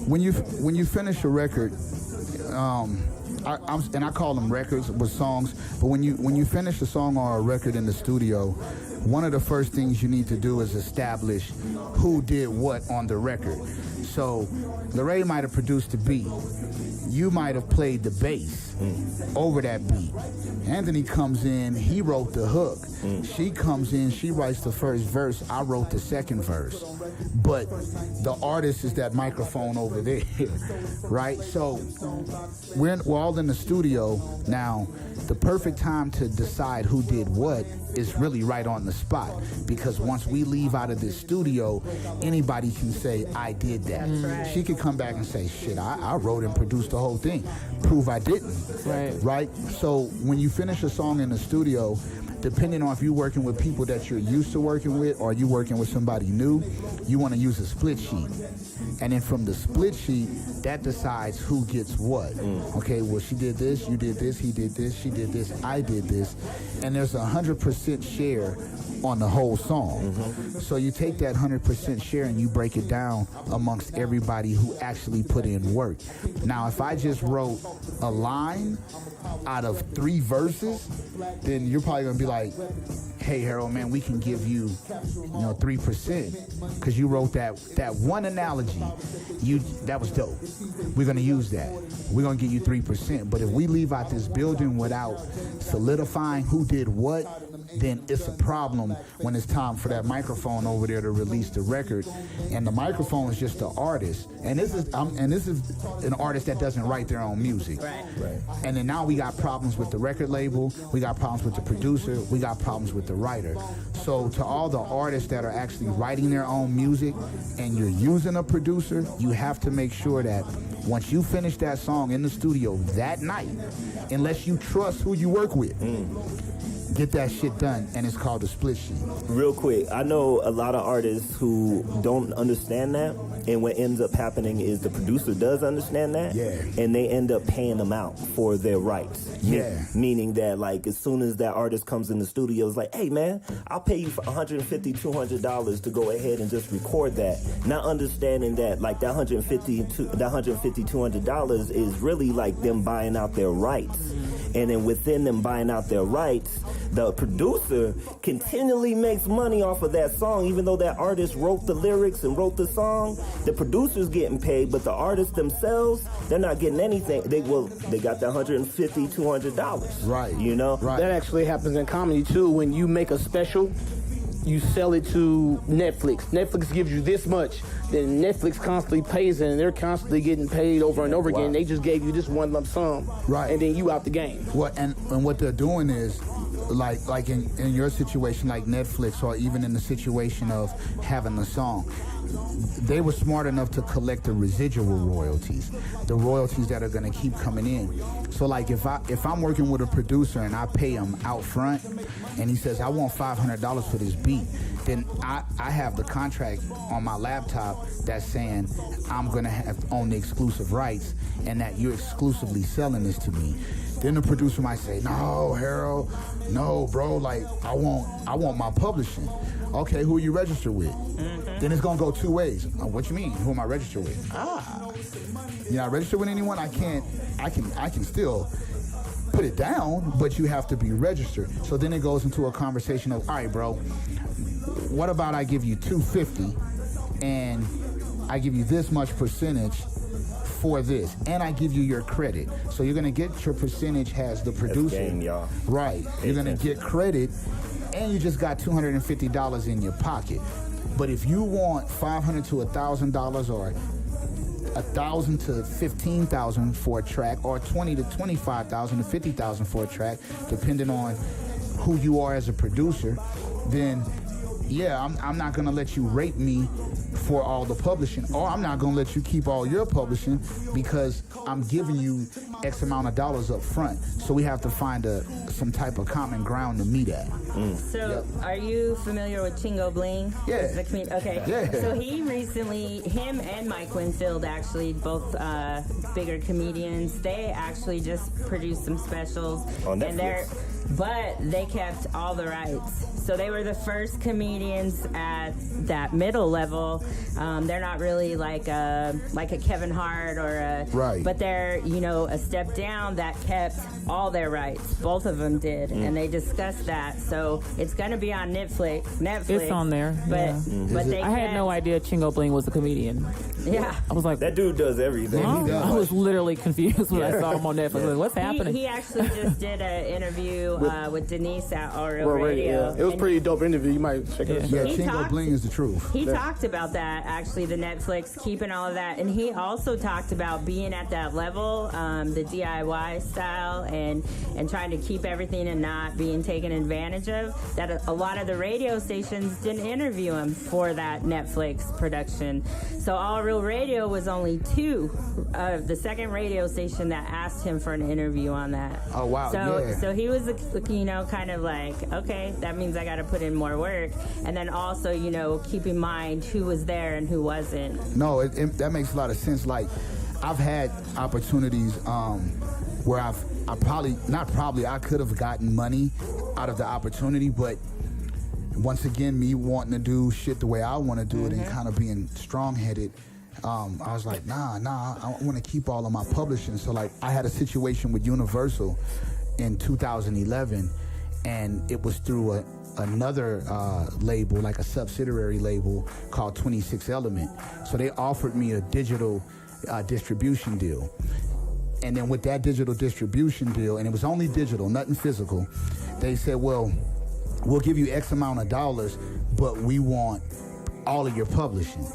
S4: when you finish a record, I call them records with songs, but when you finish a song or a record in the studio, one of the first things you need to do is establish who did what on the record. So LaRae might have produced the beat. You might have played the bass over that beat. Anthony comes in, he wrote the hook. She comes in, she writes the first verse, I wrote the second verse. But the artist is that microphone over there, right? So we're all in the studio now. The perfect time to decide who did what is really right on the spot, because once we leave out of this studio, anybody can say, I did that. Right. She could come back and say, shit, I wrote and produced the whole thing. Prove I didn't. Right? So when you finish a song in the studio, depending on if you're working with people that you're used to working with or you working with somebody new, you want to use a split sheet. And then from the split sheet, that decides who gets what. Okay, well, she did this, you did this, he did this, she did this, I did this. And there's 100% share on the whole song. So you take that 100% share and you break it down amongst everybody who actually put in work. Now, if I just wrote a line out of 3 verses, then you're probably gonna be like, hey, Harold, man, we can give you, 3%, because you wrote that one analogy. That was dope. We're gonna use that. We're gonna give you 3%. But if we leave out this building without solidifying who did what, then it's a problem when it's time for that microphone over there to release the record. And the microphone is just the artist. And this is an artist that doesn't write their own music.
S3: Right.
S4: And then now we got problems with the record label, we got problems with the producer, we got problems with the writer. So to all the artists that are actually writing their own music and you're using a producer, you have to make sure that once you finish that song in the studio that night, unless you trust who you work with, get that shit done, and it's called a split sheet.
S1: Real quick, I know a lot of artists who don't understand that, and what ends up happening is the producer does understand that, and they end up paying them out for their rights. Meaning that, like, as soon as that artist comes in the studio, it's like, hey, man, I'll pay you for $150, $200 to go ahead and just record that. Not understanding that, like, that $150, $200 is really like them buying out their rights. And then within them buying out their rights, the producer continually makes money off of that song, even though that artist wrote the lyrics and wrote the song. The producer's getting paid, but the artists themselves, they're not getting anything. They got that $150, $200.
S4: Right.
S1: You know?
S4: Right.
S2: That actually happens in comedy too. When you make a special, you sell it to Netflix. Netflix gives you this much. Then Netflix constantly pays it, and they're constantly getting paid over and over again. They just gave you this one lump sum.
S4: Right.
S2: And then you out the game.
S4: What and what they're doing is, like in your situation, like Netflix, or even in the situation of having the song, they were smart enough to collect the residual royalties, the royalties that are going to keep coming in. So like if I'm working with a producer and I pay him out front, and he says I want $500 for this beat, then I have the contract on my laptop that's saying I'm going to own the exclusive rights, and that you're exclusively selling this to me. Then the producer might say, no, Harold, no, bro, like I want my publishing. Okay, who are you registered with? Then it's gonna go two ways. What you mean? Who am I registered with? You're not registered with anyone? I can still put it down, but you have to be registered. So then it goes into a conversation of, all right, bro, what about I give you $250 and I give you this much percentage for this, and I give you your credit. So you're gonna get your percentage as the producer.
S1: That's game, y'all.
S4: Right. You're gonna get credit, and you just got $250 in your pocket. But if you want $500 to $1,000 or $1,000 to $15,000 for a track, or $20,000 to $25,000 to $50,000 for a track, depending on who you are as a producer, then yeah, I'm not gonna let you rape me for all the publishing, or I'm not gonna let you keep all your publishing because I'm giving you X amount of dollars up front. So we have to find some type of common ground to meet at.
S3: So, are you familiar with Chingo Bling?
S4: Yeah.
S3: Okay.
S4: Yeah.
S3: So he recently, him and Mike Winfield, actually both bigger comedians, they actually just produced some specials
S1: on
S3: Netflix.
S1: Netflix.
S3: But they kept all the rights. So they were the first comedians at that middle level. They're not really like a Kevin Hart or a...
S4: Right.
S3: But they're, a step down that kept all their rights. Both of them did. And they discussed that. So it's going to be on Netflix.
S5: It's on there.
S3: But, but they
S5: I had no idea Chingo Bling was a comedian.
S3: Yeah.
S5: I was like...
S1: That dude does everything.
S4: Huh?
S5: I was literally confused when I saw him on Netflix. Like, what's happening?
S3: He actually just did an interview with Denise at Real Radio.
S2: Yeah. It was a pretty dope interview. You might check it out.
S4: Yeah,
S3: He
S4: Chingo
S3: talked-
S4: Bling is the truth.
S3: He talked about that, actually, the Netflix, keeping all of that. And he also talked about being at that level, the DIY style, and trying to keep everything and not being taken advantage of. That a lot of the radio stations didn't interview him for that Netflix production. So All Real Radio was only the second radio station that asked him for an interview on that.
S4: Oh, wow.
S3: So he was, kind of like, okay, that means I got to put in more work. And then also, keep in mind who was there and who wasn't.
S4: No, that makes a lot of sense. Like, I've had opportunities where I could have gotten money out of the opportunity, but once again, me wanting to do shit the way I want to do it and kind of being strong-headed, I was like, nah, I want to keep all of my publishing. So, like, I had a situation with Universal in 2011, and it was through another label, like a subsidiary label called 26 Element. So they offered me a digital distribution deal. And then with that digital distribution deal, and it was only digital, nothing physical, they said, well, we'll give you X amount of dollars, but we want all of your publishing.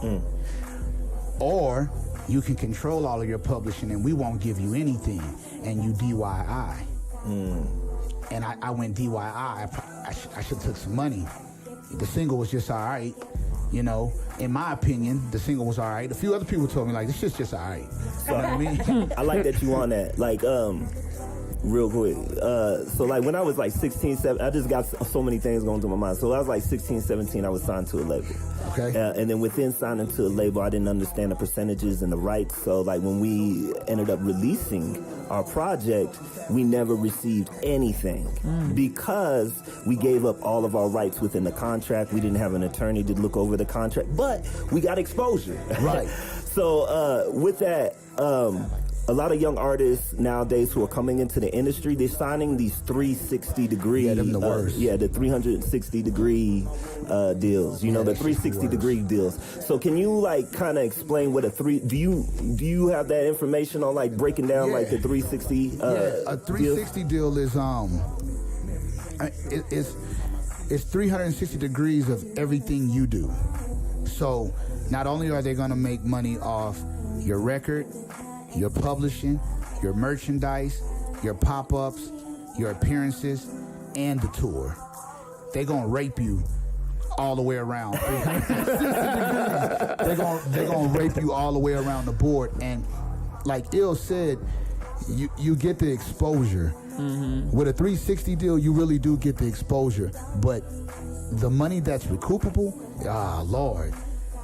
S4: Or you can control all of your publishing and we won't give you anything, and you DIY. And I went DIY. I should have took some money. The single was just all right. In my opinion, the single was all right. A few other people told me, like, this shit's just all right. You know what I mean?
S1: I like that you on that. Like, real quick. So like when I was like 16, 17, I just got so many things going through my mind. So I was like 16, 17, I was signed to a label.
S4: Okay.
S1: And then within signing to a label, I didn't understand the percentages and the rights. So like when we ended up releasing our project, we never received anything because we gave up all of our rights within the contract. We didn't have an attorney to look over the contract, but we got exposure.
S4: Right.
S1: So with that, a lot of young artists nowadays who are coming into the industry, they're signing these 360-degree...
S4: Yeah, them the worst.
S1: the 360-degree deals. You know, the 360-degree deals. So can you, like, kind of explain what do you have that information on, like, breaking down, like, the 360
S4: a 360 deal is, it's 360 degrees of everything you do. So not only are they going to make money off your record, your publishing, your merchandise, your pop-ups, your appearances, and the tour. They're gonna rape you all the way around. They're gonna rape you all the way around the board. And like Il said, you get the exposure. With a 360 deal, you really do get the exposure. But the money that's recoupable, Lord,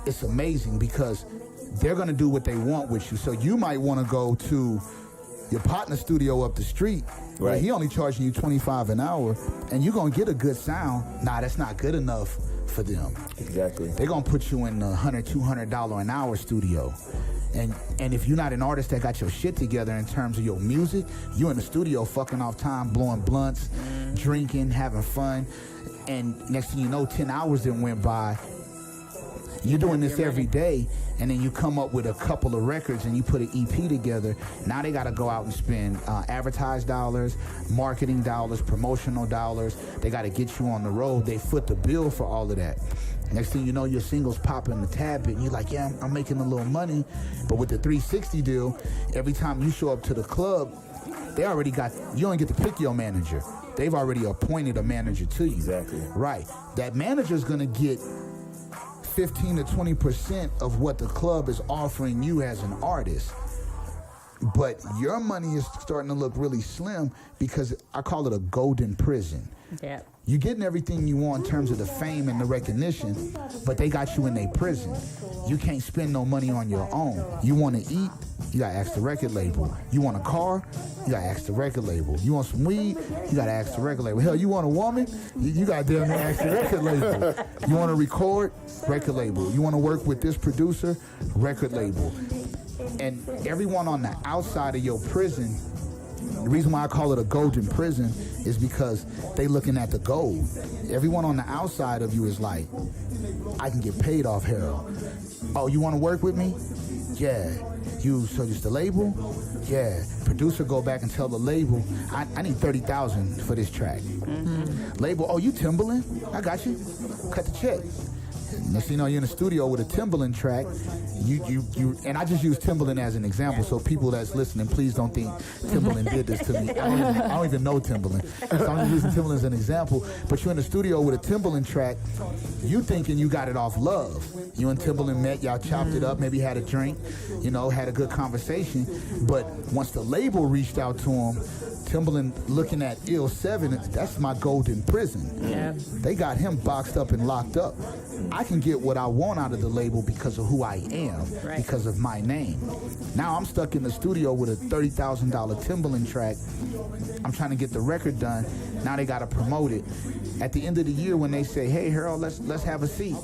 S4: it's amazing because they're going to do what they want with you. So you might want to go to your partner studio up the street, where he only charging you $25 an hour, and you're going to get a good sound. Nah, that's not good enough for them.
S1: Exactly.
S4: They're going to put you in the $100, $200 an hour studio. And if you're not an artist that got your shit together in terms of your music, you in the studio fucking off time, blowing blunts, drinking, having fun. And next thing you know, 10 hours then went by. You're doing this every day, and then you come up with a couple of records and you put an EP together. Now they got to go out and spend advertised dollars, marketing dollars, promotional dollars. They got to get you on the road. They foot the bill for all of that. Next thing you know, your singles popping the tab bit, and you're like, yeah, I'm making a little money. But with the 360 deal, every time you show up to the club, they already got, you don't get to pick your manager. They've already appointed a manager to you.
S1: Exactly.
S4: Right. That manager's going to get 15 to 20% of what the club is offering you as an artist. But your money is starting to look really slim because I call it a golden prison.
S3: Yeah.
S4: You're getting everything you want in terms of the fame and the recognition, but they got you in their prison. You can't spend no money on your own. You want to eat, you got to ask the record label. You want a car, you got to ask the record label. You want some weed, you got to ask the record label. Hell, you want a woman, you got to damn near ask the record label. You want to record, record label. You want to work with this producer, record label. And everyone on the outside of your prison, the reason why I call it a golden prison is because they looking at the gold. Everyone on the outside of you is like, I can get paid off Harold. Oh, you want to work with me? Yeah. So just the label? Yeah. Producer go back and tell the label, I need $30,000 for this track. Label, oh, you Timbaland? I got you. Cut the check. Next thing you know, you're in the studio with a Timbaland track. You and I just use Timbaland as an example, so people that's listening, please don't think Timbaland did this to me. I don't even know Timbaland. So I'm just using Timbaland as an example. But you're in the studio with a Timbaland track, you thinking you got it off love. You and Timbaland met, y'all chopped it up, maybe had a drink, had a good conversation. But once the label reached out to him, Timbaland looking at Se7en, that's my golden prison.
S3: Yeah.
S4: They got him boxed up and locked up. I can get what I want out of the label because of who I am, because of my name. Now I'm stuck in the studio with a $30,000 Timbaland track. I'm trying to get the record done. Now they got to promote it. At the end of the year, when they say, "Hey, Harold, let's have a seat.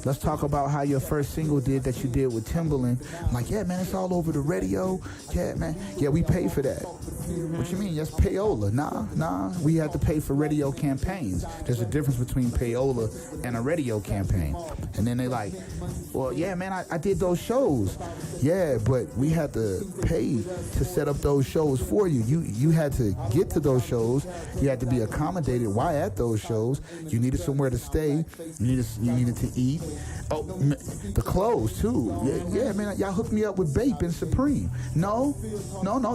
S4: Let's talk about how your first single did that you did with Timbaland." I'm like, "Yeah, man, it's all over the radio. Yeah, man. Yeah, we pay for that." What you mean? That's payola. Nah. We had to pay for radio campaigns. There's a difference between payola and a radio campaign. And then they like, well, yeah, man, I did those shows. Yeah, but we had to pay to set up those shows for you. You had to get to those shows. You had to be accommodated while at those shows. You needed somewhere to stay. You needed to eat. Oh, the clothes too. Yeah, man, y'all hooked me up with Bape and Supreme. No,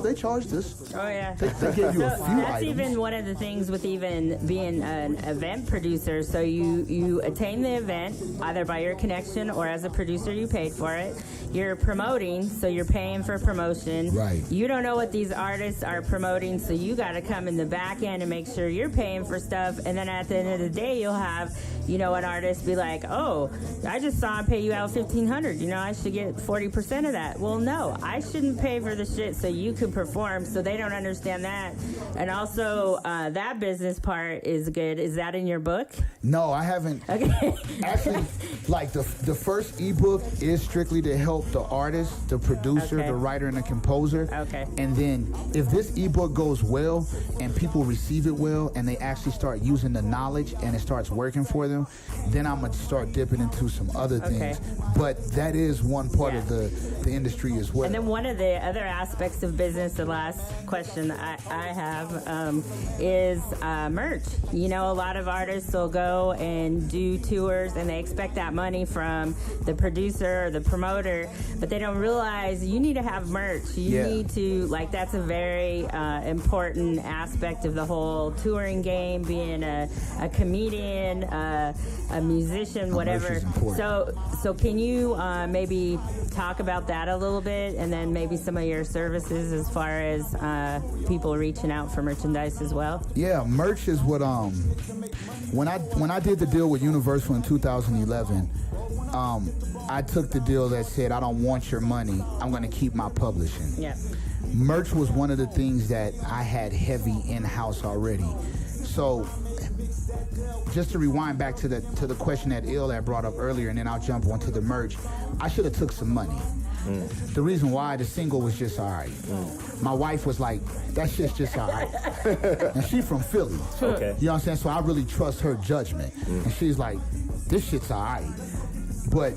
S4: they charged us.
S3: Oh yeah.
S4: They gave you a few
S3: that's
S4: items.
S3: even one of the things with even being an event producer. So you attain the event either by your connection or as a producer you paid for it. you're promoting, so you're paying for promotion.
S4: Right.
S3: You don't know what these artists are promoting, so you got to come in the back end and make sure you're paying for stuff. And then at the end of the day, you'll have, an artist be like, oh, I just saw him pay you out $1,500. I should get 40% of that. Well, no, I shouldn't pay for the shit so you could perform. So they don't understand that. And also, that business part is good. Is that in your book?
S4: No, I haven't.
S3: Okay.
S4: Actually, like the first ebook is strictly to help the artist, the producer,
S3: Okay.
S4: the writer, and the composer.
S3: Okay.
S4: And then if this ebook goes well and people receive it well and they actually start using the knowledge and it starts working for them, then I'm gonna start dipping into some other things. But that is one part of the industry as well.
S3: And then one of the other aspects of business, the last question I have, is merch. A lot of artists will go and do tours and they expect that money from the producer or the promoter, but they don't realize you need to have merch. You need to, that's a very important aspect of the whole touring game, being a comedian, a musician, whatever. So can you maybe talk about that a little bit, and then maybe some of your services as far as people reaching out for merchandise as well?
S4: Yeah, merch is what when I did the deal with Universal in 2011, I took the deal that said I don't want your money, I'm going to keep my publishing.
S3: Yeah.
S4: Merch was one of the things that I had heavy in-house already. So just to rewind back to the question that Il had brought up earlier, and then I'll jump onto the merch, I should have took some money. The reason why, the single was just all right. My wife was like, that shit's just all right. And she's from Philly.
S1: Okay.
S4: You know what I'm saying? So I really trust her judgment. And she's like, this shit's all right. But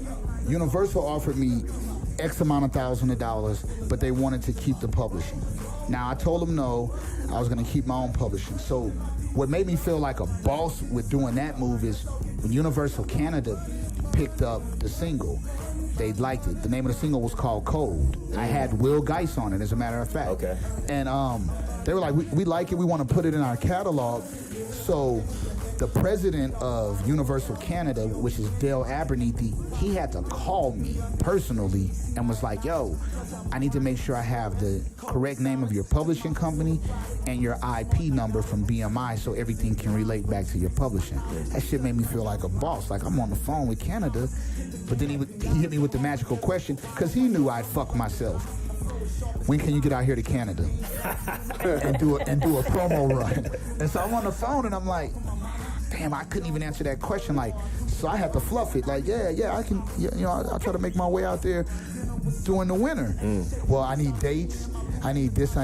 S4: Universal offered me X amount of thousands of dollars, but they wanted to keep the publishing. Now, I told them no, I was going to keep my own publishing. So what made me feel like a boss with doing that move is when Universal Canada picked up the single, they liked it. The name of the single was called Cold. I had Will Geis on it, as a matter of fact.
S1: Okay.
S4: And they were like, we like it, we want to put it in our catalog. So the president of Universal Canada, which is Dale Abernethy, he had to call me personally and was like, yo, I need to make sure I have the correct name of your publishing company and your IP number from BMI so everything can relate back to your publishing. That shit made me feel like a boss. Like, I'm on the phone with Canada, but then he hit me with the magical question because he knew I'd fuck myself. When can you get out here to Canada and do a promo run? And so I'm on the phone and I'm like, damn, I couldn't even answer that question. Like, so I had to fluff it. Like, yeah, I can, I'll try to make my way out there during the winter. Well, I need dates. I need this.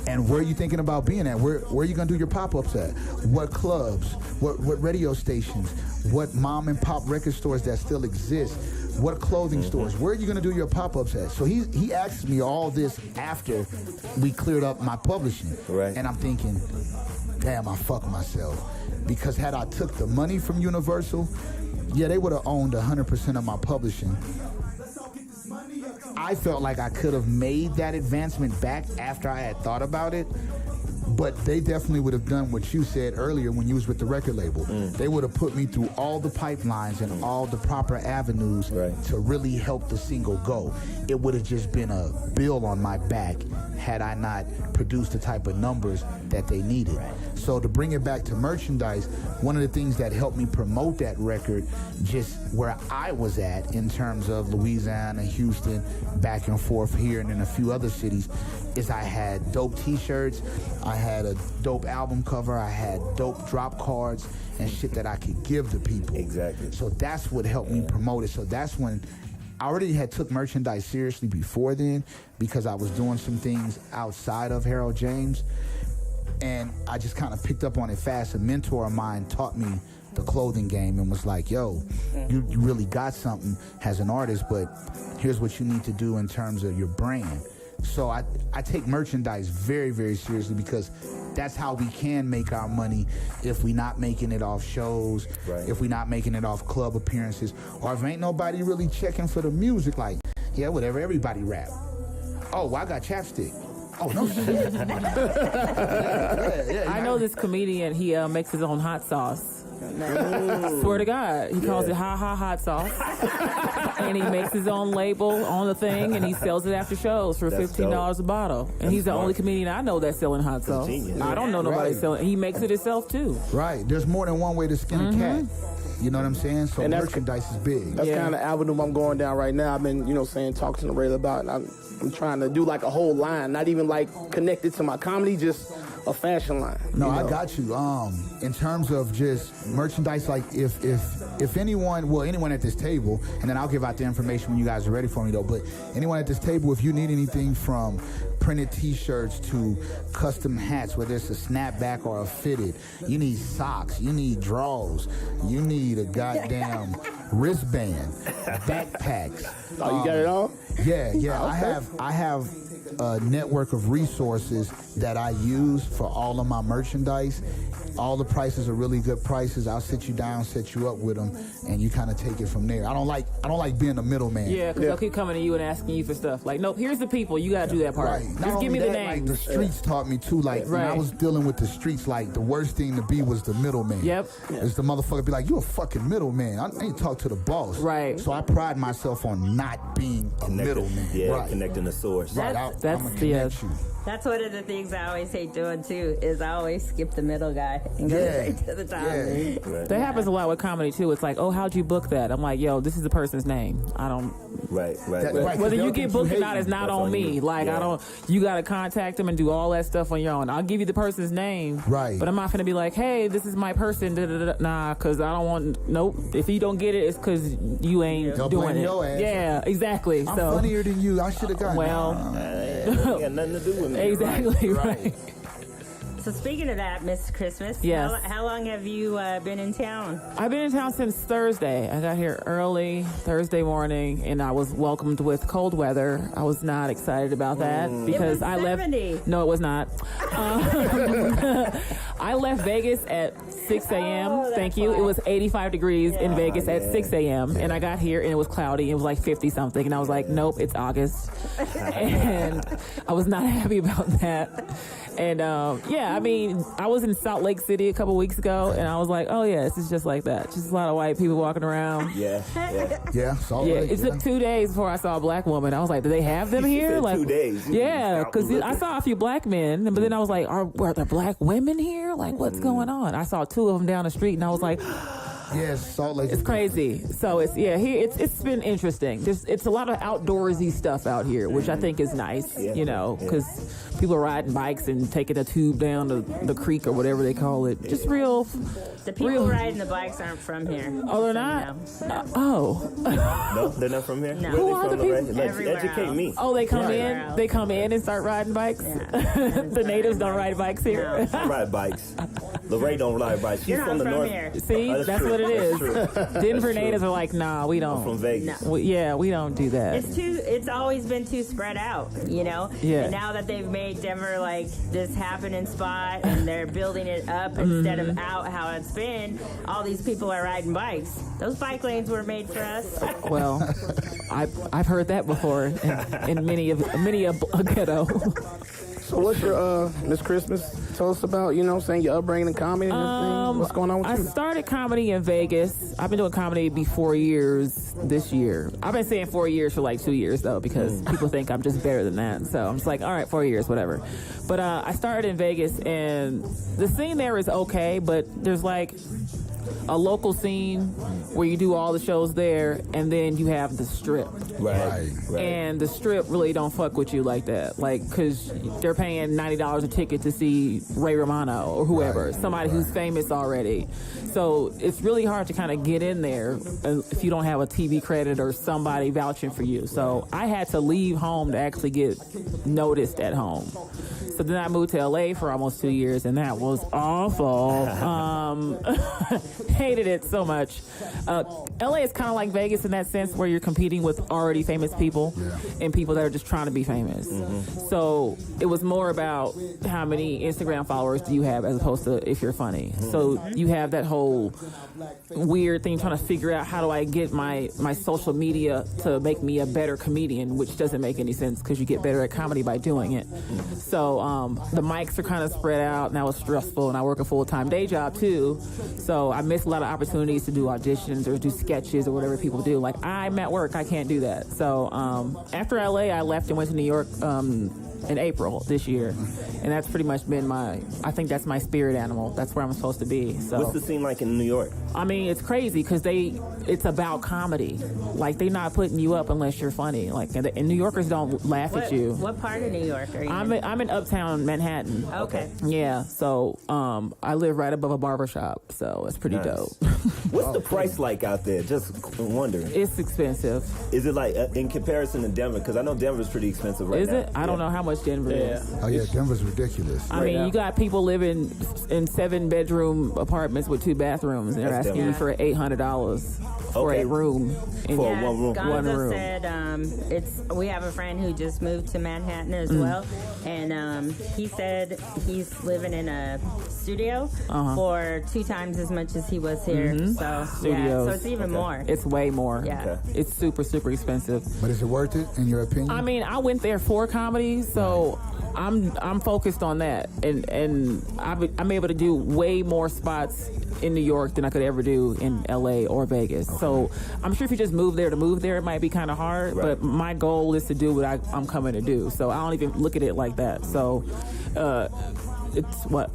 S4: And where are you thinking about being at? Where are you going to do your pop-ups at? What clubs? What radio stations? What mom and pop record stores that still exist? What clothing stores? Where are you going to do your pop-ups at? So he asked me all this after we cleared up my publishing.
S1: Right.
S4: And I'm thinking, damn, I fucked myself. Because had I took the money from Universal, they would have owned 100% of my publishing. I felt like I could have made that advancement back after I had thought about it, but they definitely would have done what you said earlier when you was with the record label. They would have put me through all the pipelines and all the proper avenues to really help the single go. It would have just been a bill on my back had I not produced the type of numbers that they needed. So to bring it back to merchandise, one of the things that helped me promote that record, just where I was at in terms of Louisiana, Houston, back and forth here and in a few other cities, is I had dope t-shirts, I had a dope album cover, I had dope drop cards and shit that I could give to people.
S1: Exactly.
S4: So that's what helped me promote it. So that's when I already had took merchandise seriously before then, because I was doing some things outside of Harold Jamez, and I just kind of picked up on it fast. A mentor of mine taught me the clothing game and was like, yo, you really got something as an artist, but here's what you need to do in terms of your brand. So I take merchandise very, very seriously, because that's how we can make our money if we're not making it off shows, if we're not making it off club appearances, or if ain't nobody really checking for the music. Like, yeah, whatever, everybody rap. Oh, well, I got chapstick. Oh, no shit.
S5: I know this comedian. He makes his own hot sauce. Swear to God, he calls it hot sauce, and he makes his own label on the thing, and he sells it after shows for $15 a bottle. And he's the only comedian I know that's selling hot sauce. I don't know nobody selling. He makes it himself too.
S4: Right. There's more than one way to skin a cat. You know what I'm saying? So
S2: And
S4: merchandise is big.
S2: That's kind of avenue I'm going down right now. I've been, talking to LaRae about it. I'm trying to do like a whole line, not even like connected to my comedy, just a fashion line.
S4: No, I got you. In terms of just merchandise, like if anyone at this table, and then I'll give out the information when you guys are ready for me though, but anyone at this table, if you need anything from printed t-shirts to custom hats, whether it's a snapback or a fitted, you need socks, you need drawers, you need a goddamn wristband, backpacks.
S2: Oh, you got it all?
S4: Yeah.
S2: Okay.
S4: I have a network of resources that I use for all of my merchandise. All the prices are really good prices. I'll sit you down, set you up with them, and you kind of take it from there. I don't like being a middleman.
S5: Yeah, because they'll keep coming to you and asking you for stuff. Like, nope, here's the people. You got to do that part.
S4: Right.
S5: Just give me the names.
S4: Like, the streets taught me too. Like when I was dealing with the streets, like the worst thing to be was the middleman.
S5: Yep.
S4: Is the motherfucker be like, you a fucking middleman. I need to talk to the boss.
S5: Right.
S4: So I pride myself on not being a middleman.
S1: Yeah,
S4: right.
S1: Connecting the source.
S4: Right. I'm gonna connect you.
S3: That's one of the things I always hate doing too. Is I always skip the middle guy and go straight to the top.
S1: Right.
S5: That happens a lot with comedy too. It's like, oh, how'd you book that? I'm like, yo, this is the person's name. I don't.
S1: Right.
S5: Whether you get booked or not is not on me.
S1: You.
S5: Like,
S1: Yeah.
S5: I don't. You got to contact them and do all that stuff on your own. I'll give you the person's name.
S4: Right.
S5: But I'm not gonna be like, hey, this is my person. Nah, because I don't want. Nope. If you don't get it, it's because you ain't
S4: They'll
S5: doing
S4: blame
S5: it.
S4: your ass.
S5: Yeah, exactly.
S4: I'm
S5: so
S4: funnier than you. I should have gotten.
S5: well,
S1: got nothing to do with me.
S5: exactly right.
S3: So speaking of that, Miss Christmas,
S5: Yes.
S3: how long have you been in town?
S5: I've been in town since Thursday. I got here early Thursday morning, and I was welcomed with cold weather. I was not excited about that because
S3: It was
S5: I left.
S3: 70.
S5: No, it was not. I left Vegas at 6 a.m.
S3: Oh,
S5: Thank
S3: that's
S5: you.
S3: why.
S5: It was 85 degrees in Vegas at
S1: yeah.
S5: 6 a.m. And I got here and it was cloudy. It was like 50 something, and I was like, nope, it's August, and I was not happy about that. And yeah, I mean, I was in Salt Lake City a couple weeks ago, and I was like, oh yeah, this is just like that. Just a lot of white people walking around.
S1: Yeah.
S4: Yeah. Salt
S5: Yeah,
S4: Lake,
S5: it took 2 days before I saw a black woman. I was like, do they have them here?
S1: said
S5: Like
S1: 2 days.
S5: Yeah, because
S1: Looking.
S5: I saw a few black men, but then I was like, are there black women here? Like, what's going on? I saw 2 of them down the street, and I was like,
S4: Yes, Salt Lake.
S5: it's crazy. So it's here. It's been interesting. It's a lot of outdoorsy stuff out here, which I think is nice.
S1: Yeah.
S5: You know, because people are riding bikes and taking a tube down the creek or whatever they call it. Just real.
S3: The people riding the bikes aren't from here.
S5: Oh, they're
S3: So,
S5: not.
S3: you know.
S5: Oh.
S1: No, they're not from here.
S3: No.
S1: Where
S5: Who
S1: they
S5: are
S1: from,
S5: the
S1: LaRae?
S5: people?
S1: Like,
S3: Everywhere
S1: educate
S3: else.
S1: me.
S5: Oh, they come
S3: Right.
S5: in. They come in and start riding bikes.
S3: Yeah.
S5: The natives don't ride bikes here.
S1: I ride bikes. LaRae don't ride bikes. She's
S3: You're
S1: from
S3: not
S1: the
S3: from
S1: north.
S3: here.
S5: See,
S1: Oh,
S5: that's
S1: true.
S5: what it is.
S1: That's true.
S5: Denver
S1: true.
S5: natives are like, nah, we don't.
S1: From Vegas.
S3: No.
S5: We don't do that.
S3: It's always been too spread out, you know?
S5: Yeah.
S3: And now that they've made Denver like this happening spot and they're building it up instead of out how it's been, all these people are riding bikes. Those bike lanes were made for us.
S5: Well, I've heard that before in many a ghetto.
S2: So what's your, Miss Christmas, tell us about, your upbringing in comedy and everything. What's going on with
S5: I
S2: you?
S5: started comedy in Vegas. I've been doing comedy be 4 years this year. I've been saying 4 years for like 2 years though, because people think I'm just better than that. So I'm just like, all right, 4 years, whatever. But I started in Vegas, and the scene there is okay, but there's like a local scene where you do all the shows there, and then you have the strip.
S1: Right.
S5: And the strip really don't fuck with you like that. Like, because they're paying $90 a ticket to see Ray Romano or whoever, somebody who's famous already. So it's really hard to kind of get in there if you don't have a TV credit or somebody vouching for you. So I had to leave home to actually get noticed at home. So then I moved to LA for almost 2 years, and that was awful. Hated it so much. LA is kind of like Vegas in that sense where you're competing with already famous people and people that are just trying to be famous. So it was more about how many Instagram followers do you have as opposed to if you're funny. So you have that whole weird thing trying to figure out how do I get my social media to make me a better comedian, which doesn't make any sense because you get better at comedy by doing it. So the mics are kind of spread out and that was stressful, and I work a full-time day job too. So I missed a lot of opportunities to do auditions or do sketches or whatever people do. Like, I'm at work, I can't do that. So after LA, I left and went to New York in April this year, and that's pretty much been I think that's my spirit animal. That's where I'm supposed to be. So
S1: what's the scene like in New York?
S5: I mean, it's crazy because it's about comedy. Like, they're not putting you up unless you're funny. Like, and New Yorkers don't laugh at you.
S3: What part of New York are you in?
S5: I'm in uptown Manhattan.
S3: Okay.
S5: Yeah, so I live right above a barbershop, so it's pretty dope.
S1: What's the price like out there? Just wondering.
S5: It's expensive.
S1: Is it like in comparison to Denver? Because I know Denver's pretty expensive right now.
S5: Is it? I don't know how much Denver is.
S4: Oh yeah, Denver's ridiculous.
S5: I mean, you got people living in 7-bedroom apartments with 2 bathrooms, and they're
S1: That's
S5: asking you for $800 for a room.
S1: For one room.
S3: Gonzo
S5: One room.
S3: said we have a friend who just moved to Manhattan as well, and he said he's living in a studio for 2 times as much as he was here. So
S5: Studios.
S3: so it's even more.
S5: It's way more.
S3: Yeah.
S1: Okay.
S5: It's super, super expensive.
S4: But is it worth it in your opinion?
S5: I mean, I went there for comedy, so I'm focused on that, and I'm able to do way more spots in New York than I could ever do in LA or Vegas. So I'm sure if you just move there, it might be kind of hard.
S1: Right.
S5: But my goal is to do what I'm coming to do. So I don't even look at it like that. So it's what.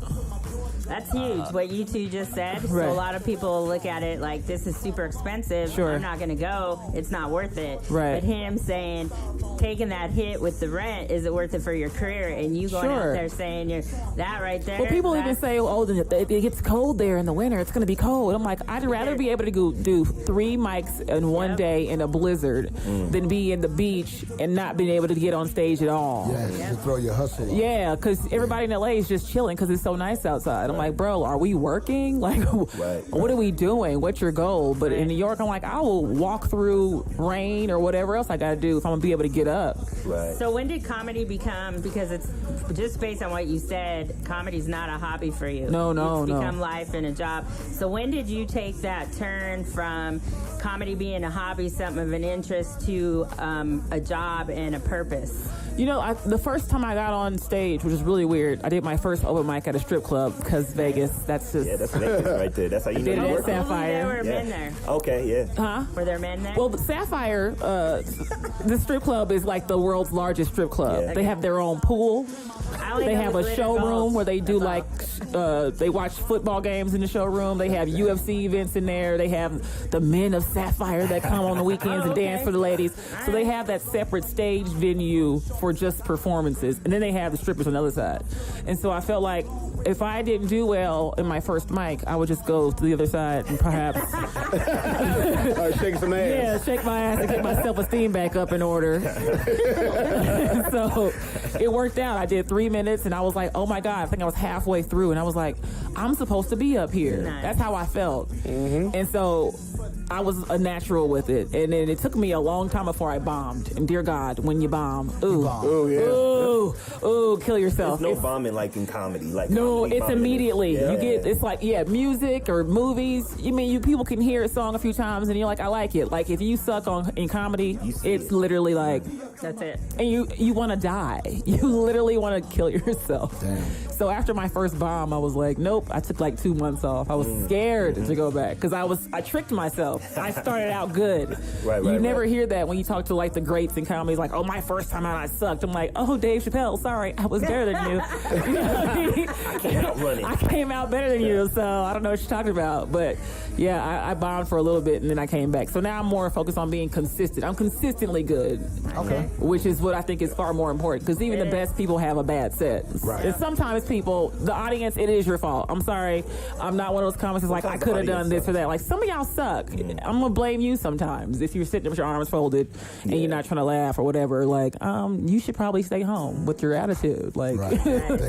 S3: That's huge, what you two just said.
S5: Right.
S3: So a lot of people look at it like, this is super expensive.
S5: Sure.
S3: I'm not going to go. It's not worth it.
S5: Right.
S3: But him saying, taking that hit with the rent, is it worth it for your career? And you going out there saying, that right there.
S5: Well, people even say, it gets cold there in the winter. It's going to be cold. I'm like, I'd rather be able to go do 3 mics in one day in a blizzard than be in the beach and not being able to get on stage at all.
S4: Yeah, to throw your hustle on.
S5: Yeah, because everybody in LA is just chilling because it's so nice outside. I'm like, bro, are we working? Like, what are we doing? What's your goal? But in New York, I'm like, I will walk through rain or whatever else I got to do if I'm going to be able to get up.
S1: Right.
S3: So when did comedy become, because it's just based on what you said, comedy's not a hobby for you.
S5: No.
S3: It's become life and a job. So when did you take that turn from comedy being a hobby, something of an interest, to a job and a purpose?
S5: You know, the first time I got on stage, which was really weird, I did my first open mic at a strip club because Vegas, that's just...
S1: Yeah, that's Vegas right there. That's how you know
S5: did it
S1: you
S5: at
S1: work.
S5: Sapphire.
S3: There were men there.
S1: Okay, yeah.
S5: Huh?
S3: Were there men there?
S5: Well, the Sapphire, the strip club is like the world's largest strip club.
S1: Yeah.
S5: They have their own pool. They have a showroom where they do they watch football games in the showroom. They have UFC events in there. They have the men of Sapphire that come on the weekends and dance for the ladies. So they have that separate stage venue for just performances. And then they have the strippers on the other side. And so I felt like if I didn't do well in my first mic, I would just go to the other side and perhaps...
S2: Shake some ass.
S5: Yeah, shake my ass and get my self-esteem back up in order. So it worked out. I did 3 minutes and I was like, oh my God, I think I was halfway through and I was like, I'm supposed to be up here.
S3: Nice.
S5: That's how I felt. And so I was a natural with it. And then it took me a long time before I bombed. And dear God, when you bomb, kill yourself.
S1: There's no bombing like in comedy. Like
S5: No,
S1: comedy
S5: it's
S1: bombing
S5: immediately.
S1: is-
S5: You get, it's like, music or movies. People can hear a song a few times and you're like, I like it. Like if you suck in comedy, it's literally like,
S3: That's it.
S5: and you want to die. You literally want to kill yourself.
S4: Damn.
S5: So after my first bomb, I was like, nope. I took like 2 months off. I was scared to go back because I tricked myself. I started out good. You never hear that when you talk to like the greats in comedy. Like, oh, my first time out, I sucked. I'm like, oh, Dave Chappelle, sorry, I was better than you.
S1: I came out running.
S5: I came out better than you, so I don't know what you're talking about. But yeah, I bombed for a little bit and then I came back. So now I'm more focused on being consistent. I'm consistently good.
S4: Okay.
S5: Which is what I think is far more important. Because even even the best people have a bad set.
S4: Right.
S5: And sometimes people, the audience, it is your fault. I'm sorry. I'm not one of those comics that's like, I could have done this or that. Like, some of y'all suck. I'm going to blame you sometimes. If you're sitting there with your arms folded and you're not trying to laugh or whatever, like, you should probably stay home with your attitude. Like,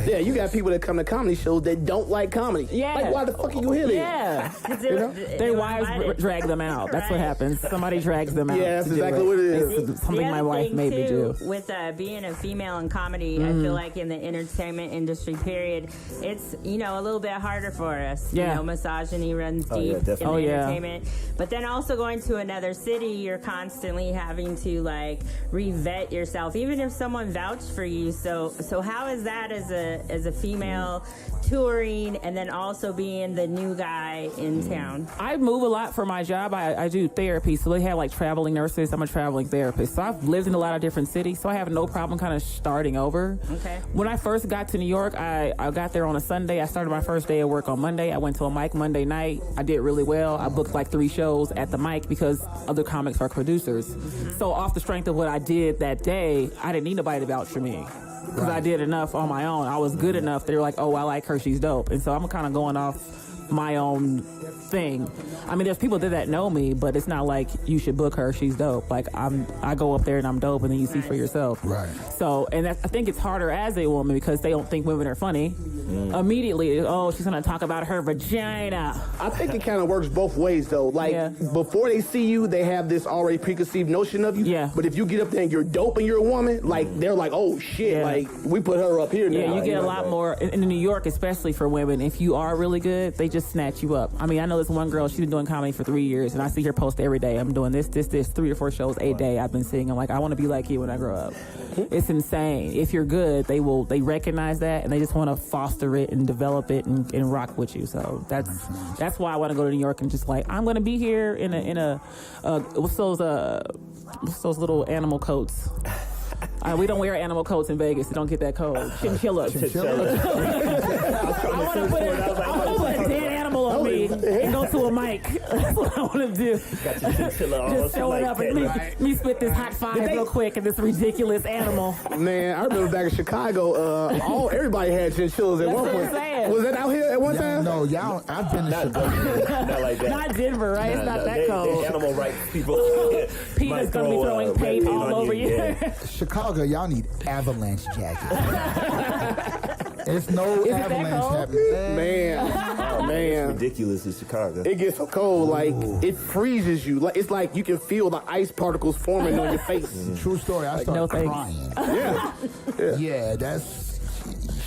S2: yeah, you got people that come to comedy shows that don't like comedy.
S5: Yeah.
S2: Like, why the fuck are you here then?
S5: yeah.
S2: You know?
S5: Their wives drag them out. That's what happens. Somebody drags them out.
S2: Yeah, that's
S5: to do
S2: exactly what it is.
S5: It's something my wife made me do.
S3: With being a female in comedy, I feel like in the entertainment industry, period, it's, you know, a little bit harder for us.
S5: Yeah.
S3: You know, misogyny runs deep in the entertainment. But then also going to another city, you're constantly having to like revet yourself, even if someone vouched for you. So how is that as a female touring and then also being the new guy in town?
S5: I move a lot for my job. I do therapy, so they have like traveling nurses. I'm a traveling therapist, so I've lived in a lot of different cities, so I have no problem kind of starting over.
S3: Okay.
S5: When I first got to New York, I got there on a Sunday. I started my first day of work on Monday. I went to a mic Monday night. I did really well. I booked like 3 shows at the mic because other comics are producers. So off the strength of what I did that day, I didn't need nobody to vouch for me. Because I did enough on my own. I was good enough. They were like, oh, I like her. She's dope. And so I'm kind of going off my own thing. I mean, there's people that know me, but it's not like you should book her. She's dope. Like I go up there and I'm dope, and then you see for yourself.
S4: Right.
S5: So, and I think it's harder as a woman because they don't think women are funny. Immediately, oh, she's gonna talk about her vagina.
S2: I think it kind of works both ways, though. Like, before they see you, they have this already preconceived notion of you.
S5: Yeah.
S2: But if you get up there and you're dope and you're a woman, like, they're like, oh, shit, like, we put her up here now.
S5: Yeah, you get a lot more. In New York, especially for women, if you are really good, they just snatch you up. I mean, I know this one girl, she's been doing comedy for 3 years, and I see her post every day. I'm doing this, 3 or 4 shows a day I've been seeing. I'm like, I want to be like you when I grow up. It's insane. If you're good, they recognize that, and they just want to foster it and develop it and rock with you. So that's why I want to go to New York and just like, I'm going to be here in a what's those little animal coats? We don't wear animal coats in Vegas. They don't get that cold. Chinchilla. I want to put a dead animal on me and go to a mic. That's what I want to do.
S1: Got your chinchilla on.
S5: Just show it up and me spit this hot 5 real quick and this ridiculous animal.
S2: Man, I remember back in Chicago, everybody had chinchillas at one point. Was that out here at one time?
S4: No, y'all. I've been to
S1: Not like that.
S5: Not Denver, right? It's not that cold.
S1: The animal rights people.
S5: Peter's going to be throwing paint all over you.
S4: Chicago, y'all need avalanche jackets. There's no avalanche happening.
S2: Man.
S1: It's ridiculous in Chicago.
S2: It gets so cold, like, it freezes you. Like, it's like you can feel the ice particles forming on your face.
S4: True story. I started crying. Yeah, that's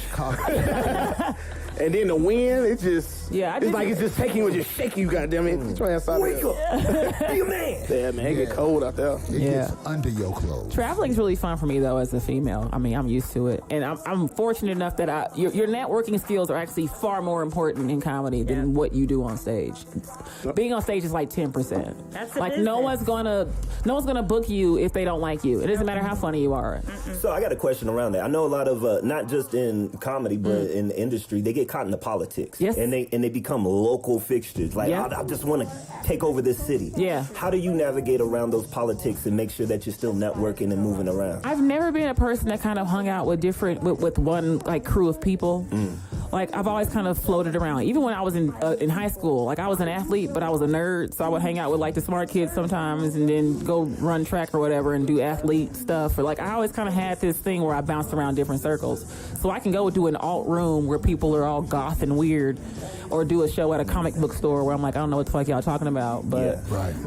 S4: Chicago.
S2: And then the wind, it's just, it's like it's just taking you, just shaking you, goddammit. Try outside. Wake up. Be a man. Yeah, man, it get cold out there.
S4: It gets under your clothes.
S5: Traveling's really fun for me, though, as a female. I mean, I'm used to it. And I'm fortunate enough that your networking skills are actually far more important in comedy than what you do on stage. Being on stage is like 10%.
S3: That's the
S5: like,
S3: business.
S5: no one's gonna book you if they don't like you. It doesn't matter how funny you are.
S1: So I got a question around that. I know a lot of, not just in comedy, but in the industry, they get caught in the politics.
S5: Yes.
S1: And they become local fixtures. Like, I just want to take over this city.
S5: Yeah.
S1: How do you navigate around those politics and make sure that you're still networking and moving around?
S5: I've never been a person that kind of hung out with with one like crew of people. Like, I've always kind of floated around. Even when I was in high school, like, I was an athlete, but I was a nerd, so I would hang out with like the smart kids sometimes, and then go run track or whatever and do athlete stuff. Or like, I always kind of had this thing where I bounced around different circles. So I can go do an alt room where people are all goth and weird, or do a show at a comic book store where I'm like, I don't know what the fuck y'all talking about. But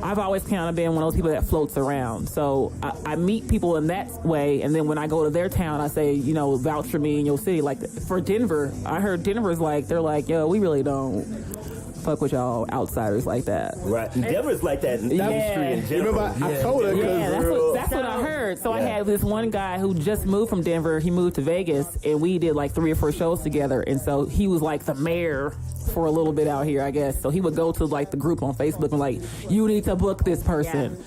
S5: I've always kind of been one of those people that floats around. So I meet people in that way, and then when I go to their town, I say, you know, vouch for me in your city. Like, for Denver, I heard Denver's like, they're like, yo, we really don't fuck with y'all outsiders like that.
S1: Right. Denver's like that in the industry in general.
S2: Remember, I told her.
S5: That's what I heard. So I had this one guy who just moved from Denver. He moved to Vegas, and we did like 3 or 4 shows together. And so he was like the mayor for a little bit out here, I guess. So he would go to like the group on Facebook and like, you need to book this person.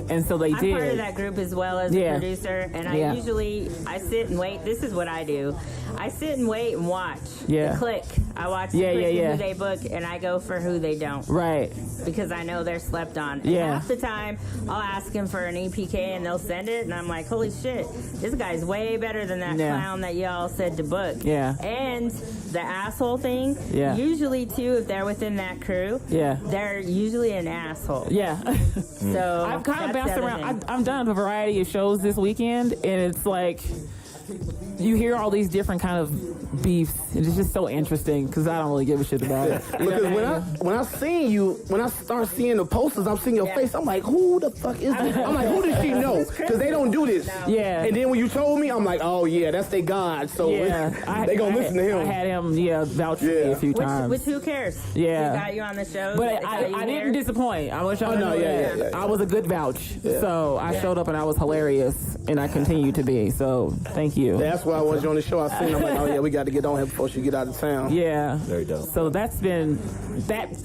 S5: And so they did.
S3: I'm part of that group as well as a producer, and I sit and wait. This is what I do. I sit and wait and watch the click. I watch the click who they book, and I go from for who they don't.
S5: Right.
S3: Because I know they're slept on. And
S5: Yeah.
S3: half the time, I'll ask them for an EPK and they'll send it, and I'm like, holy shit, this guy's way better than that clown that y'all said to book.
S5: Yeah.
S3: And the asshole thing, usually too, if they're within that crew, they're usually an asshole.
S5: Yeah.
S3: So
S5: I've kind of
S3: that's
S5: bounced
S3: the other
S5: around.
S3: thing.
S5: I've done a variety of shows this weekend, and it's like you hear all these different kind of beefs, and it's just so interesting because I don't really give a shit about it.
S2: Because when I seen you, when I start seeing the posters, I'm seeing your face. I'm like, who the fuck is this? I'm like, who does she know? Because they don't do this.
S5: Yeah.
S2: And then when you told me, I'm like, oh yeah, that's their God. So they gonna listen to him.
S5: I had him, vouch for me a few times.
S3: Which who cares?
S5: Yeah.
S3: He got you on the show.
S5: But I didn't disappoint. I wish I know that. I was a good vouch. So I showed up and I was hilarious, and I continue to be. So thank you.
S2: That's why I was on the show. I seen. I'm like, oh yeah, we got to get on here before she get out of town.
S5: Yeah.
S1: Very dope.
S5: So that's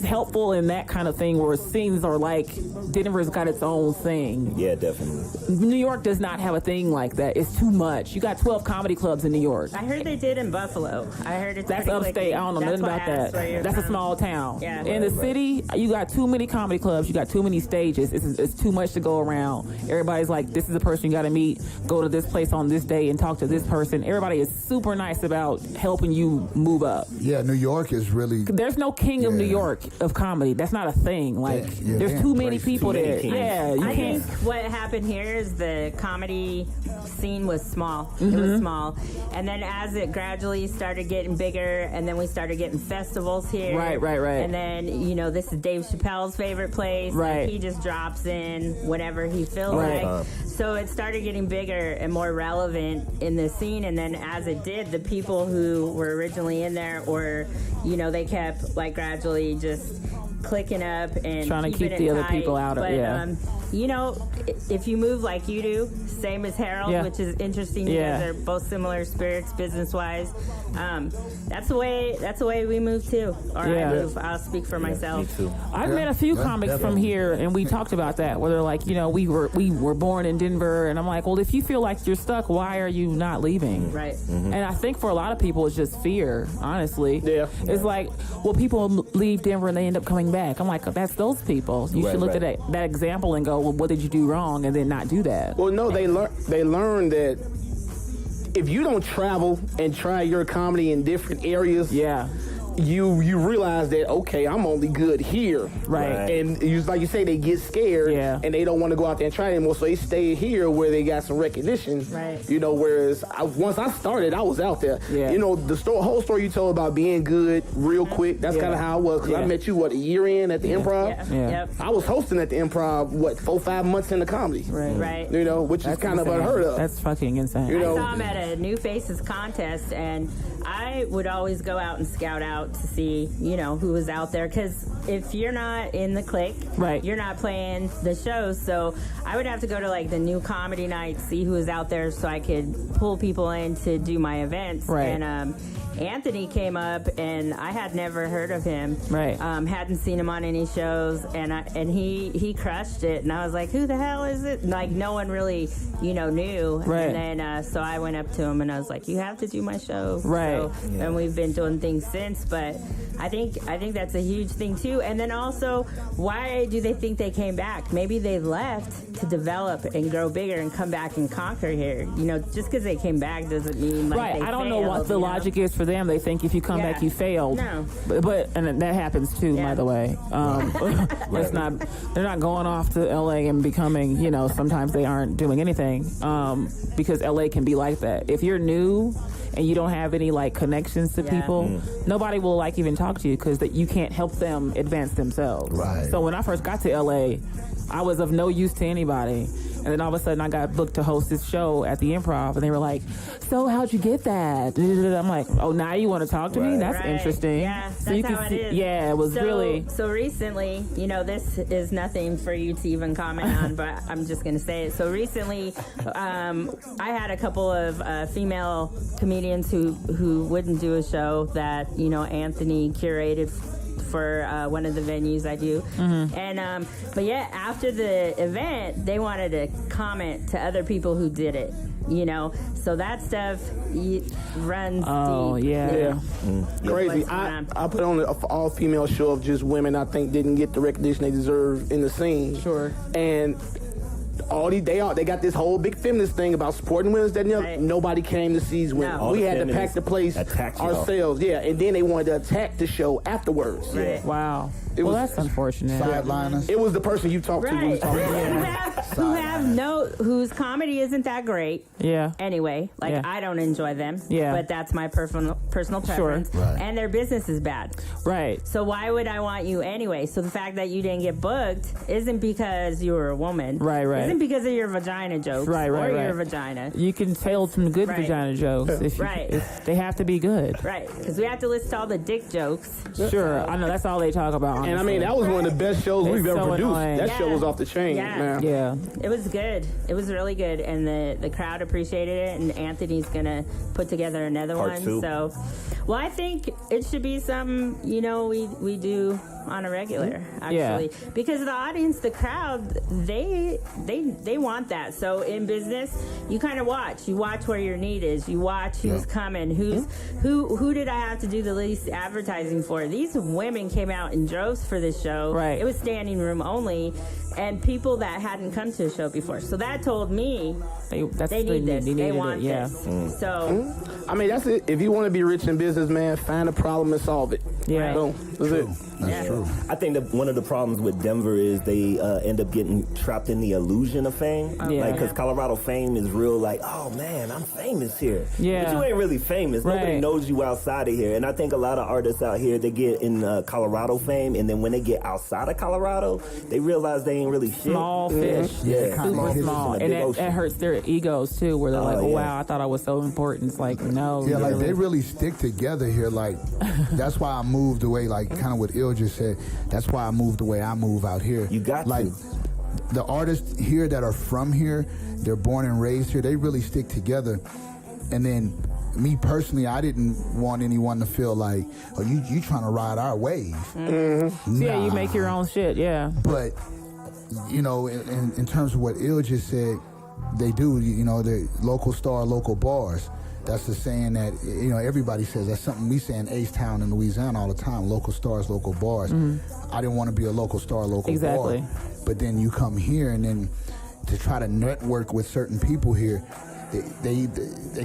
S5: helpful in that kind of thing where scenes are like Denver's got its own thing.
S1: Yeah, definitely.
S5: New York does not have a thing like that. It's too much. You got 12 comedy clubs in New York.
S3: I heard they did in Buffalo. I heard it's
S5: That's
S3: pretty
S5: upstate.
S3: clicky.
S5: I don't know
S3: That's
S5: nothing
S3: why
S5: about
S3: I asked
S5: that.
S3: where you're
S5: That's a
S3: from.
S5: small town.
S3: Yeah.
S5: In the city, you got too many comedy clubs. You got too many stages. It's too much to go around. Everybody's like, this is the person you got to meet. Go to this place on this day and talk to this person. Everybody is super nice about helping you move up.
S4: Yeah, New York is really.
S5: There's no king of New York of comedy. That's not a thing. Like, there's too many people there. Yeah, you
S3: I
S5: can't.
S3: think what happened here is the comedy scene was small. It was small. And then as it gradually started getting bigger, and then we started getting festivals here.
S5: Right.
S3: And then, this is Dave Chappelle's favorite place.
S5: Right.
S3: He just drops in whenever he feels like. So it started getting bigger and more relevant in the scene. And then as it did, the people who were originally in there, or, they kept like gradually just clicking up and
S5: Trying to keep
S3: it
S5: the other
S3: tight.
S5: people out of
S3: if you move like you do, same as Harold, which is interesting. You guys are both similar spirits business wise. That's the way we move too. Or I move. I'll speak for myself.
S1: Me too.
S5: I've met a few comics from here, and we talked about that. Where they're like, we were born in Denver, and I'm like, well, if you feel like you're stuck, why are you not leaving?
S3: Right.
S5: And I think for a lot of people, it's just fear. Honestly,
S2: it's
S5: like, well, people leave Denver and they end up coming back. I'm like, that's those people. You should look at that example and go, well, what did you do wrong, and then not do that.
S2: Well, no, they learn that if you don't travel and try your comedy in different areas, you realize that, okay, I'm only good here.
S5: Right.
S2: And like you say, they get scared and they don't want to go out there and try anymore, so they stay here where they got some recognition.
S3: Right.
S2: Whereas once I started, I was out there.
S5: Yeah.
S2: The whole story you told about being good real quick, that's kind of how I was, because I met you, a year in at the Improv?
S3: Yeah. Yep.
S2: I was hosting at the Improv, 4-5 months into comedy.
S3: Right.
S2: Which is kind of unheard of.
S5: That's fucking insane.
S3: I saw him at a New Faces contest, and I would always go out and scout out to see, who was out there. Because if you're not in the clique, you're not playing the shows. So I would have to go to like the new comedy night, see who was out there, so I could pull people in to do my events.
S5: Right.
S3: And Anthony came up, and I had never heard of him.
S5: Right.
S3: Hadn't seen him on any shows, and he crushed it. And I was like, who the hell is it? Like, no one really, knew.
S5: Right.
S3: And then so I went up to him and I was like, you have to do my show.
S5: Right.
S3: So, and we've been doing things since, but I think that's a huge thing too. And then also, why do they think they came back? Maybe they left to develop and grow bigger and come back and conquer here. Just because they came back doesn't mean like they
S5: I don't
S3: failed,
S5: know what the logic is for them. They think if you come back, you failed.
S3: No.
S5: But and that happens too, by the way. It's not. They're not going off to LA and becoming. Sometimes they aren't doing anything because LA can be like that. If you're new and you don't have any like connections to people, nobody will like even talk to you because you can't help them advance themselves.
S4: Right.
S5: So when I first got to LA, I was of no use to anybody. And then all of a sudden I got booked to host this show at the Improv, and they were like, so how'd you get that? I'm like, oh, now you want to talk to me? That's interesting.
S3: Yeah,
S5: so
S3: that's
S5: you
S3: how
S5: can
S3: it
S5: see,
S3: is.
S5: Yeah, it was really.
S3: So recently, this is nothing for you to even comment on, but I'm just going to say it. So recently, I had a couple of female comedians who wouldn't do a show that, Anthony curated for one of the venues I do. And but after the event, they wanted to comment to other people who did it. you know. So that stuff runs deep.
S2: Yeah. Crazy. I put on an all-female show of just women I think didn't get the recognition they deserve in the scene.
S5: Sure.
S2: And they got this whole big feminist thing about supporting women that nobody came to see these women.
S3: No.
S2: We had to pack the place ourselves. Yeah, and then they wanted to attack the show afterwards.
S3: Right.
S5: Wow. Well, that's unfortunate.
S4: Sideliners.
S2: It was the person you talked to. When you talked to
S3: Whose comedy isn't that great.
S5: Yeah.
S3: Anyway, I don't enjoy them.
S5: Yeah.
S3: But that's my personal preference.
S4: Right.
S3: And their business is bad.
S5: Right.
S3: So why would I want you anyway? So the fact that you didn't get booked isn't because you were a woman.
S5: Right.
S3: Isn't because of your vagina jokes.
S5: Right.
S3: Or your vagina.
S5: You can tell some good
S3: Right.
S5: vagina jokes if they have to be good.
S3: Right. Because we have to list all the dick jokes.
S5: Sure. I know that's all they talk about. Honestly.
S2: And I mean, that was one of the best shows we've ever produced.
S5: annoying.
S2: That show was off the chain, man.
S5: Yeah.
S3: It was good. It was really good, and the crowd appreciated it. And Anthony's gonna put together another
S1: Part
S3: one.
S1: 2.
S3: So, well, I think it should be something we do on a regular, actually, because the audience, the crowd, they want that. So in business, you kind of watch. You watch where your need is. You watch who's coming. Who did I have to do the least advertising for? These women came out in droves for this show.
S5: Right.
S3: It was standing room only, and people that hadn't come to a show before. So that told me they need this. They want this. So,
S2: I mean, that's it. If you want to be rich in business, man, find a problem and solve it.
S5: Yeah.
S2: Boom. That's it.
S4: That's true.
S1: I think that one of the problems with Denver is they end up getting trapped in the illusion of fame. Because Colorado fame is real, like, oh man, I'm famous here.
S5: Yeah.
S1: But you ain't really famous.
S5: Right.
S1: Nobody knows you outside of here. And I think a lot of artists out here, they get in Colorado fame, and then when they get outside of Colorado, they realize they ain't really shit.
S5: Small fish.
S1: Yeah.
S5: Super small. And that hurts their egos too, where they're like, oh wow, I thought I was so important. It's like, no.
S4: Yeah, like they really stick together here. Like that's why I moved away. Like kind of what Il just said. That's why I moved the way I move out here.
S1: You got
S4: to. The artists here that are from here, they're born and raised here. They really stick together. And then me personally, I didn't want anyone to feel like, oh, you trying to ride our wave.
S5: Mm-hmm. Yeah, you make your own shit. Yeah.
S4: But you know, in terms of what Il just said, they do. You know, the local star, local bars. That's the saying that, you know, everybody says. That's something we say in H-Town in Louisiana all the time. Local stars, local bars. I didn't want to be a local star, local bar. But then you come here, and then to try to network with certain people here, they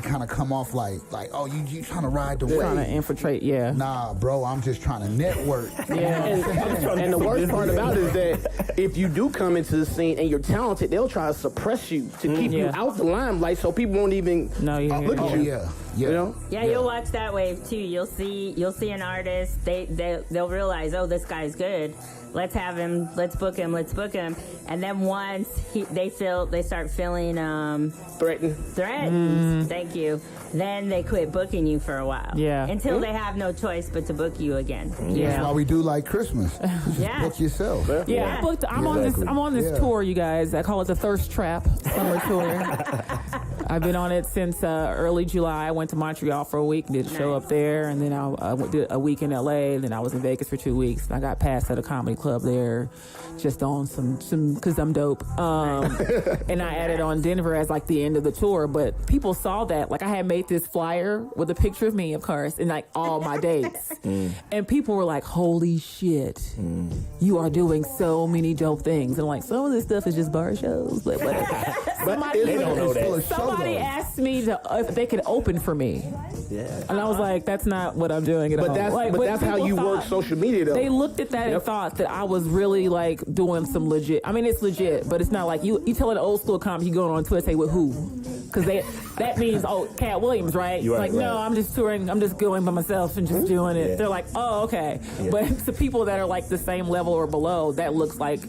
S4: kind of come off like oh, you trying to ride the wave.
S5: Trying to infiltrate,
S4: Nah, bro, I'm just trying to network.
S2: And the worst part about it is that if you do come into the scene and you're talented, they'll try to suppress you to keep you out the limelight so people won't even look at you.
S4: Yeah.
S2: You know?
S3: Yeah, you'll watch that wave too. You'll see an artist. They'll realize, oh, this guy's good. Let's have him. Let's book him. And then once they start feeling threatened. Thank you. Then they quit booking you for a while.
S5: Yeah.
S3: Until they have no choice but to book you again.
S4: That's why we do like Christmas. You just book yourself.
S5: Yeah, I booked. I'm on this tour, you guys. I call it the Thirst Trap Summer Tour. I've been on it since early July. I went to Montreal for a week and did a show up there, and then I did a week in LA, and then I was in Vegas for 2 weeks. And I got passed at a comedy club there, just on some because I'm dope. And I added on Denver as like the end of the tour, but people saw that. Like I had made this flyer with a picture of me, of course, and like all my dates, and people were like, "Holy shit, you are doing so many dope things." And like some of this stuff is just bar shows, but somebody asked me if they could open for me. Yeah. And I was like, that's not what I'm doing at all.
S2: But that's how you work social media, though.
S5: They looked at that and thought that I was really like doing some legit. I mean, it's legit, but it's not like you tell an old school comic, you going on Twitter, say with who? Because that means, oh, Cat Williams, right? No, I'm just touring. I'm just going by myself and just doing it. Yeah. They're like, oh, okay. Yeah. But to people that are like the same level or below, that looks like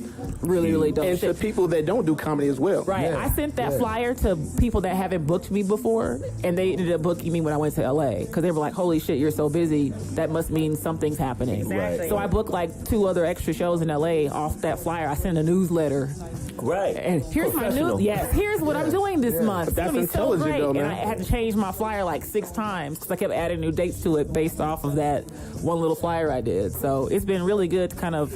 S5: really, really dope
S2: and
S5: shit.
S2: To people that don't do comedy as well.
S5: Right. Yeah. I sent that flyer to people that haven't booked me before, and they ended up booking me when I went to LA because they were like, holy shit, you're so busy. That must mean something's happening.
S3: Exactly.
S5: So I booked like 2 other extra shows in LA off that flyer. I sent a newsletter.
S1: Right.
S5: And here's my news. Yes, here's what I'm doing this month. It's
S2: That's
S5: gonna be so great.
S2: Though, man.
S5: And I had to change my flyer like 6 times because I kept adding new dates to it based off of that one little flyer I did. So it's been really good to kind of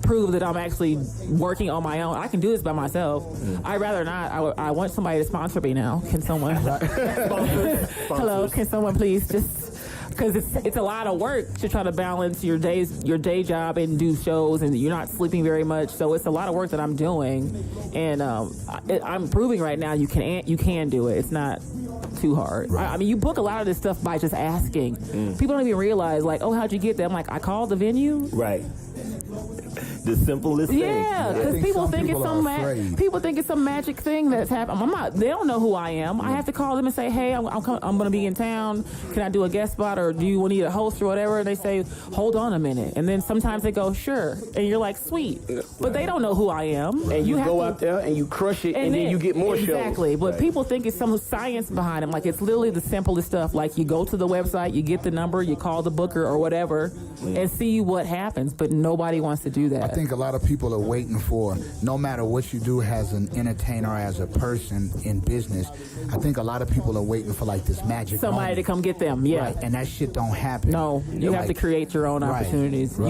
S5: prove that I'm actually working on my own. I can do this by myself. I'd rather not. I want somebody to sponsor me now. Can someone? Hello, can someone please just... Because it's a lot of work to try to balance your day job and do shows, and you're not sleeping very much. So it's a lot of work that I'm doing, and I'm proving right now you can do it. It's not too hard.
S4: Right.
S5: I mean, you book a lot of this stuff by just asking. People don't even realize, like, oh, how'd you get there? I'm like, I called the venue.
S1: Right. The simplest thing.
S5: Yeah, because people think it's some magic thing that's happened. I'm not. They don't know who I am. I have to call them and say, hey, I'm going to be in town. Can I do a guest spot, or do you need a host or whatever? And they say, hold on a minute. And then sometimes they go, sure. And you're like, sweet. But they don't know who I am.
S2: And you go out there and you crush it, and then you get more shows.
S5: Exactly. But people think it's some science behind it. Like, it's literally the simplest stuff. Like, you go to the website, you get the number, you call the booker or whatever, and see what happens. But nobody wants to do that.
S4: I think a lot of people are waiting for, no matter what you do as an entertainer, as a person in business, I think a lot of people are waiting for like this magic
S5: somebody
S4: moment
S5: to come get them. Yeah.
S4: Right. And that shit don't happen.
S5: No, you have to create your own opportunities.
S4: Right.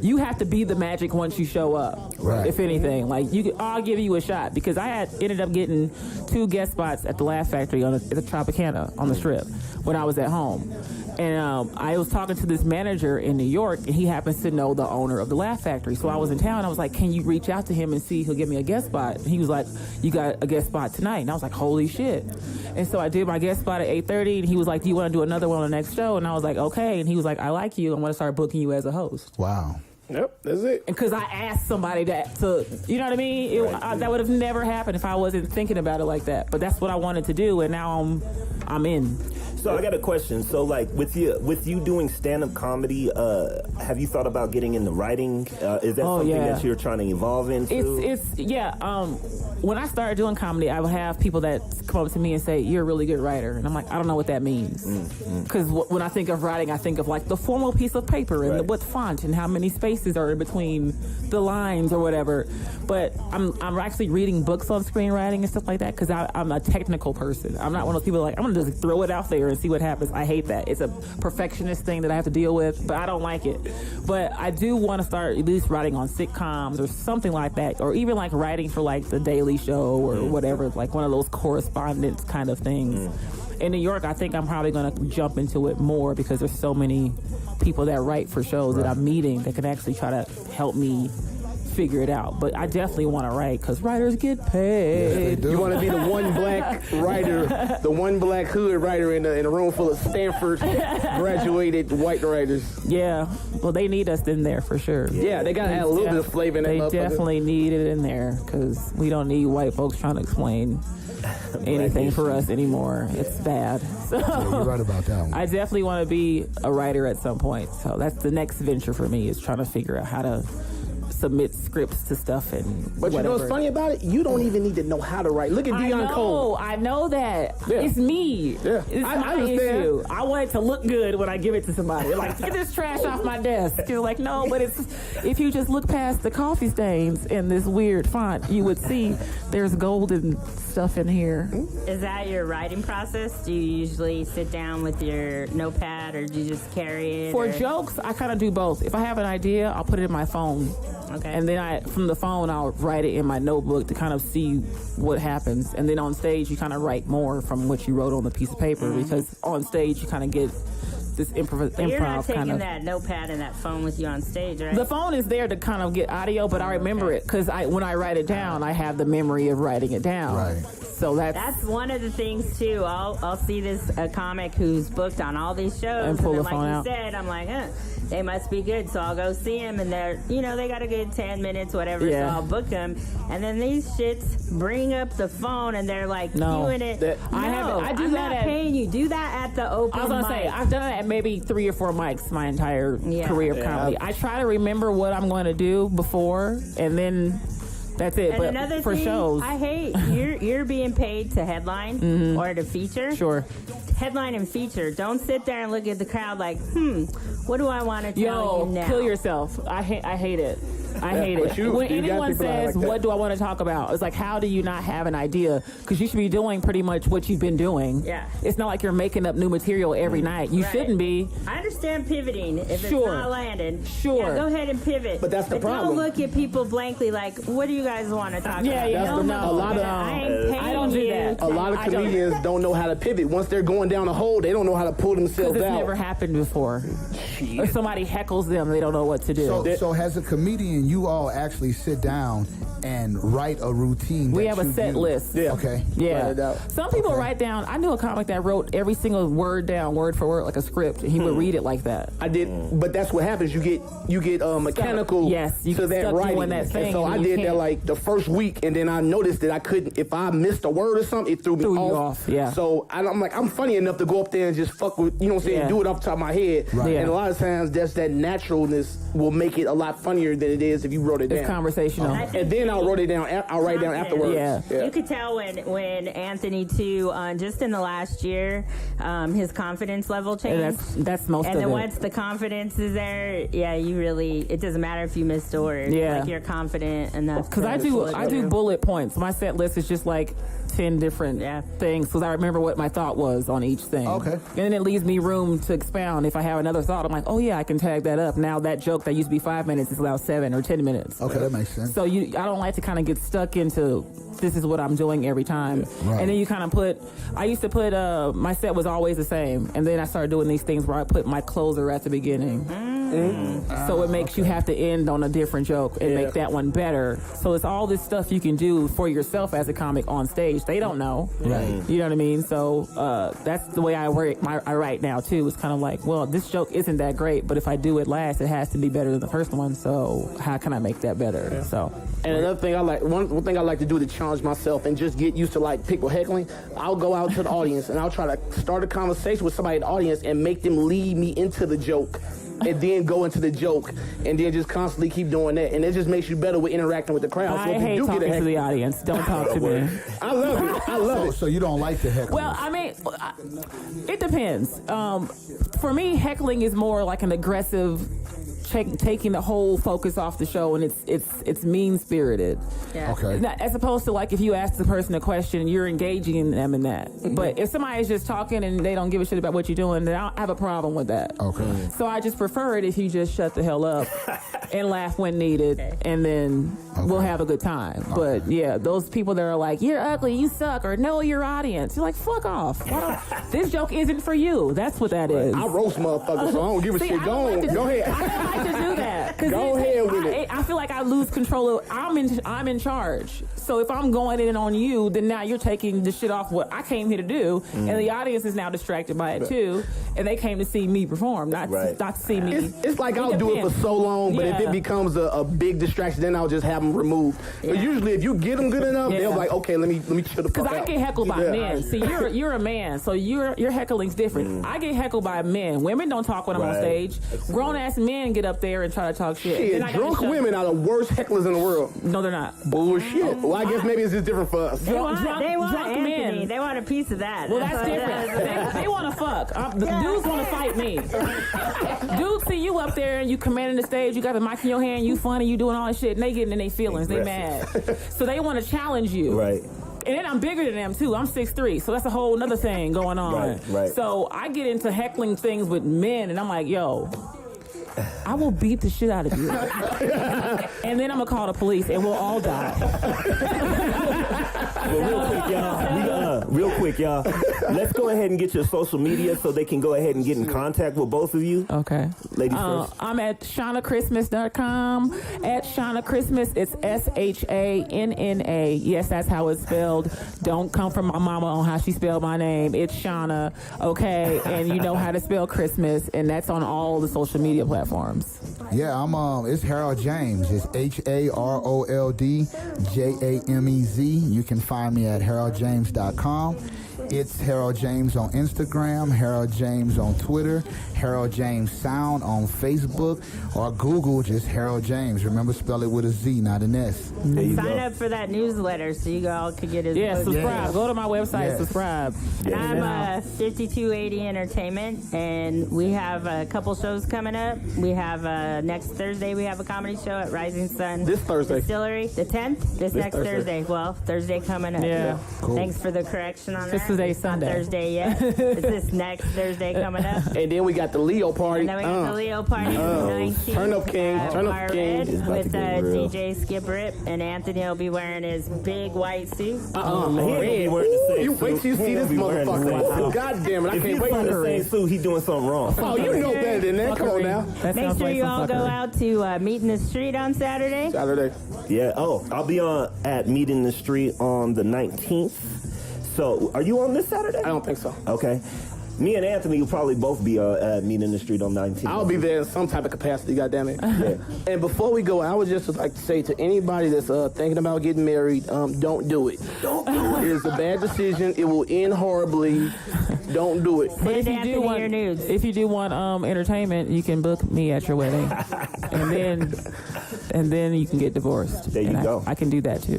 S5: You have to be the magic once you show up.
S4: Right.
S5: If anything, like I'll give you a shot, because I ended up getting 2 guest spots at the Laugh Factory at the Tropicana on the Strip when I was at home. And I was talking to this manager in New York, and he happens to know the owner of the Laugh Factory. So I was in town. I was like, can you reach out to him and see if he'll give me a guest spot? And he was like, you got a guest spot tonight. And I was like, holy shit. And so I did my guest spot at 8:30, and he was like, do you want to do another one on the next show? And I was like, okay. And he was like, I like you. I'm going to start booking you as a host.
S4: Wow.
S2: Yep, that's it.
S5: Because I asked somebody that to, you know what I mean? That would have never happened if I wasn't thinking about it like that. But that's what I wanted to do, and now I'm in.
S1: So I got a question. So, like, with you doing stand-up comedy, have you thought about getting into writing? Is that something that you're trying to evolve into?
S5: When I started doing comedy, I would have people that come up to me and say, you're a really good writer. And I'm like, I don't know what that means. Because when I think of writing, I think of, like, the formal piece of paper and what font and how many spaces are in between the lines or whatever. But I'm actually reading books on screenwriting and stuff like that, because I'm a technical person. I'm not one of those people like, I'm going to just throw it out there and see what happens. I hate that. It's a perfectionist thing that I have to deal with, but I don't like it. But I do want to start at least writing on sitcoms or something like that, or even like writing for like the Daily Show or whatever, like one of those correspondence kind of things. In New York, I think I'm probably going to jump into it more, because there's so many people that write for shows that I'm meeting that can actually try to help me figure it out. But I definitely want to write, because writers get paid.
S2: You want to be the one black writer, the one black hood writer in a room full of Stanford graduated white writers.
S5: Yeah, well, they need us in there for sure.
S2: Yeah, they got to add a little bit of flavor in that.
S5: They definitely need it in there, because we don't need white folks trying to explain anything for us anymore. It's bad. So
S4: you're right about that one.
S5: I definitely want to be a writer at some point. So that's the next venture for me, is trying to figure out how to submit scripts to stuff and
S2: But whatever. You know what's funny about it? You don't even need to know how to write. Look at Dion Cole.
S5: I know that.
S2: Yeah.
S5: It's me.
S2: Yeah.
S5: It's my issue. I want it to look good when I give it to somebody. Like, get this trash off my desk. You're like, no, but it's, if you just look past the coffee stains in this weird font, you would see there's golden stuff in here.
S3: Is that your writing process? Do you usually sit down with your notepad, or do you just carry it?
S5: For jokes, I kind of do both. If I have an idea, I'll put it in my phone.
S3: Okay.
S5: And then from the phone, I'll write it in my notebook to kind of see what happens. And then on stage, you kind of write more from what you wrote on the piece of paper, because on stage, you kind of get this improv
S3: You're not taking
S5: kind of
S3: that notepad and that phone with you on stage, right?
S5: The phone is there to kind of get audio, but I remember it, because when I write it down, I have the memory of writing it down.
S4: Right.
S5: So
S3: that's one of the things too. I'll see a comic who's booked on all these shows,
S5: and pull
S3: then,
S5: the phone
S3: like
S5: out.
S3: you said, I'm like, they must be good. So I'll go see them, and they're, they got a good 10 minutes, whatever.
S5: Yeah.
S3: So I'll book them, and then these shits bring up the phone, and they're like doing it.
S5: I do
S3: I'm
S5: that
S3: not paying you. Do that at the open.
S5: I was gonna
S3: mic.
S5: say, I've done it at maybe 3 or 4 mics my entire career of comedy. I try to remember what I'm going to do before, and then that's it.
S3: And
S5: but
S3: another
S5: for
S3: thing
S5: shows,
S3: I hate, you're being paid to headline or to feature.
S5: Sure.
S3: Headline and feature. Don't sit there and look at the crowd like, what do I want to tell you now?
S5: Kill yourself. I hate it. I hate it. When anyone says, what do I want to talk about? It's like, how do you not have an idea? Because you should be doing pretty much what you've been doing.
S3: Yeah.
S5: It's not like you're making up new material every night. You shouldn't be.
S3: I understand pivoting if it's not landing.
S5: Sure.
S3: Yeah, go ahead and pivot.
S2: But that's the problem.
S3: Don't look at people blankly like, what do you guys want to talk about?
S5: I don't do that.
S2: A lot of comedians don't know how to pivot. Once they're going down a hole, they don't know how to pull themselves out.
S5: Because it's never happened before. Or somebody heckles them, they don't know what to do.
S4: So as a comedian, you all actually sit down and write a routine.
S5: We have a set list.
S2: Yeah.
S4: Okay.
S5: Yeah. Some people write down. I knew a comic that wrote every single word down, word for word, like a script. And he would read it like that.
S2: I did, but that's what happens. You get mechanical to that writing.
S5: That thing,
S2: and so I did that like the first week, and then I noticed that I couldn't. If I missed a word or something, it threw me off.
S5: Yeah.
S2: So I'm like, I'm funny enough to go up there and just fuck with, you know what I'm saying, do it off the top of my head.
S4: Right.
S2: And a lot of times, that's that naturalness will make it a lot funnier than it is if you wrote it down.
S5: It's conversational.
S2: And then I'll write it down. I'll write down afterwards.
S5: Yeah.
S3: You could tell when Anthony too, just in the last year, his confidence level changed.
S5: That's most of it.
S3: And then once the confidence is there, it doesn't matter if you missed a word.
S5: Yeah.
S3: Like you're confident enough.
S5: Because I do bullet points. My set list is just like 10 different things because I remember what my thought was on each thing.
S4: Okay.
S5: And then it leaves me room to expound. If I have another thought, I'm like, oh yeah, I can tag that up. Now that joke that used to be 5 minutes is now 7 or 10 minutes.
S4: Okay, that makes sense.
S5: So I don't like to kind of get stuck into this is what I'm doing every time.
S4: Right.
S5: And then you kind of I used to put, my set was always the same. And then I started doing these things where I put my closer at the beginning. So it makes you have to end on a different joke and make that one better. So it's all this stuff you can do for yourself as a comic on stage. They don't know.
S4: Right.
S5: You know what I mean? So that's the way I write now too. It's kind of like, well, this joke isn't that great, but if I do it last, it has to be better than the first one. So how can I make that better?
S2: Yeah.
S5: So.
S2: And another thing one thing I like to do to challenge myself and just get used to like people heckling, I'll go out to the audience and I'll try to start a conversation with somebody in the audience and make them lead me into the joke. And then go into the joke, and then just constantly keep doing that, and it just makes you better with interacting with the crowd.
S5: I hate talking to the audience. Don't talk to me.
S2: I love it.
S4: So you don't like the heckling?
S5: Well, I mean, it depends. For me, heckling is more like an aggressive, taking the whole focus off the show, and it's mean spirited.
S3: Yeah.
S4: Okay.
S5: As opposed to like if you ask the person a question, you're engaging them in that. But if somebody's just talking and they don't give a shit about what you're doing, then I have a problem with that.
S4: Okay.
S5: So I just prefer it if you just shut the hell up and laugh when needed, and then we'll have a good time.
S4: Okay.
S5: But yeah, those people that are like, you're ugly, you suck, or know your audience, you're like, fuck off. This joke isn't for you. That's what that is.
S2: I roast motherfuckers, so I don't give a shit. Go ahead.
S5: I don't like to do that.
S2: Go ahead with it.
S5: I feel like I lose control. I'm in charge. So if I'm going in on you, then now you're taking the shit off what I came here to do, and the audience is now distracted by it too, and they came to see me perform, not to see me.
S2: It's like I'll do it for so long, but if it becomes a big distraction, then I'll just have them removed.
S3: Yeah.
S2: But usually, if you get them good enough, they'll be like, okay, let me chill the fuck out.
S5: Because I get heckled by men. See, you're a man, so your heckling's different. I get heckled by men. Women don't talk when I'm on stage. Grown ass men get up there and try to talk shit.
S2: Shit, drunk women are the worst hecklers in the world.
S5: No, they're not.
S2: Bullshit. Well, I guess maybe it's just different for us.
S3: They want
S5: drunk
S3: Anthony.
S5: men.
S3: They want a piece of that.
S5: Well, that's different. They want to fuck. The dudes want to fight me. Dudes see you up there and you commanding the stage. You got the mic in your hand. You funny. You doing all this shit. And they getting in their feelings. They mad. So they want to challenge you.
S1: Right.
S5: And then I'm bigger than them too. I'm 6'3", so that's a whole other thing going on.
S1: Right.
S5: So I get into heckling things with men, and I'm like, yo, I will beat the shit out of you. And then I'm gonna call the police, and we'll all die.
S1: Well, real quick, y'all. Let's go ahead and get your social media so they can go ahead and get in contact with both of you.
S5: Okay.
S1: Ladies first.
S5: I'm at ShannaChristmas.com. At Shanna Christmas, it's SHANNA. Yes, that's how it's spelled. Don't come from my mama on how she spelled my name. It's Shanna, okay? And you know how to spell Christmas, and that's on all the social media platforms.
S4: Yeah, it's Harold Jamez. It's HaroldJamez. You can find me at HaroldJamez.com. It's Harold Jamez on Instagram, Harold Jamez on Twitter, Harold Jamez Sound on Facebook, or Google just Harold Jamez. Remember, spell it with a Z, not an S.
S1: There you
S3: Sign
S1: go.
S3: up for that newsletter so you all could get his
S5: Yeah,
S3: post.
S5: subscribe. Go to my website,
S4: Yes.
S5: subscribe.
S3: And I'm 5280 Entertainment, and we have a couple shows coming up. We have next Thursday, we have a comedy show at Rising Sun.
S2: This Thursday.
S3: Distillery, the 10th? This next Thursday. Well, Thursday coming up.
S5: Yeah.
S4: Cool.
S3: Thanks for the correction on
S5: Just
S3: that.
S5: today's
S3: It's not
S5: Sunday.
S3: Thursday yet. It's this next Thursday coming up.
S2: And then we got the Leo party.
S3: And then we got the Leo party on the 19th.
S2: Turn up, King.
S3: at
S2: Turn up,
S3: Bar
S2: King.
S3: Red
S1: It's about to
S3: with
S1: get real.
S3: DJ Skip Rip, and Anthony will be wearing his big white suit.
S1: He ain't gonna be wearing the same
S2: You
S1: suit.
S2: wait till you
S1: He
S2: see
S1: ain't
S2: this
S1: gonna be wearing the same
S2: motherfucker.
S1: suit.
S2: God damn it, I
S1: If
S2: can't
S1: he's
S2: wait
S1: wearing
S2: to
S1: the same suit, he doing something wrong.
S2: Oh, you know better than that. Come on now.
S5: That
S3: Make
S5: sounds
S3: sure
S5: like
S3: you
S5: some
S3: all go
S5: fuckery.
S3: out to Meet in the Street on Saturday.
S2: Saturday.
S1: Yeah. Oh, I'll be on at Meet in the Street on the 19th. So, are you on this Saturday?
S2: I don't think so.
S1: Okay. Me and Anthony will probably both be at Meet in the Street on 19th.
S2: I'll be there in some type of capacity, goddammit. Yeah. And before we go, I would just like to say to anybody that's thinking about getting married, don't do it. Don't do it. It's a bad decision. It will end horribly. Don't do it.
S5: But if
S3: Send
S5: you
S3: Anthony
S5: do want,
S3: your nudes.
S5: if you do want entertainment, you can book me at your wedding, and then you can get divorced.
S1: There you
S5: And
S1: go.
S5: I can do that too.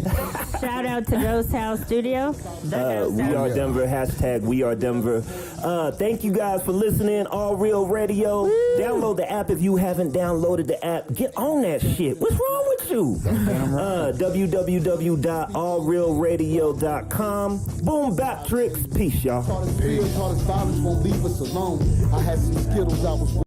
S3: Shout out to Ghost House Studio. The Ghost
S1: We
S3: House.
S1: Are Denver, hashtag We Are Denver. Thank you guys for listening. All Real Radio. Download the app if you haven't downloaded the app. Get on that shit. What's wrong with you? www.allrealradio.com. BoomBapTricks. Peace, y'all.
S4: Taught us violence won't leave us alone. I had some Skittles I was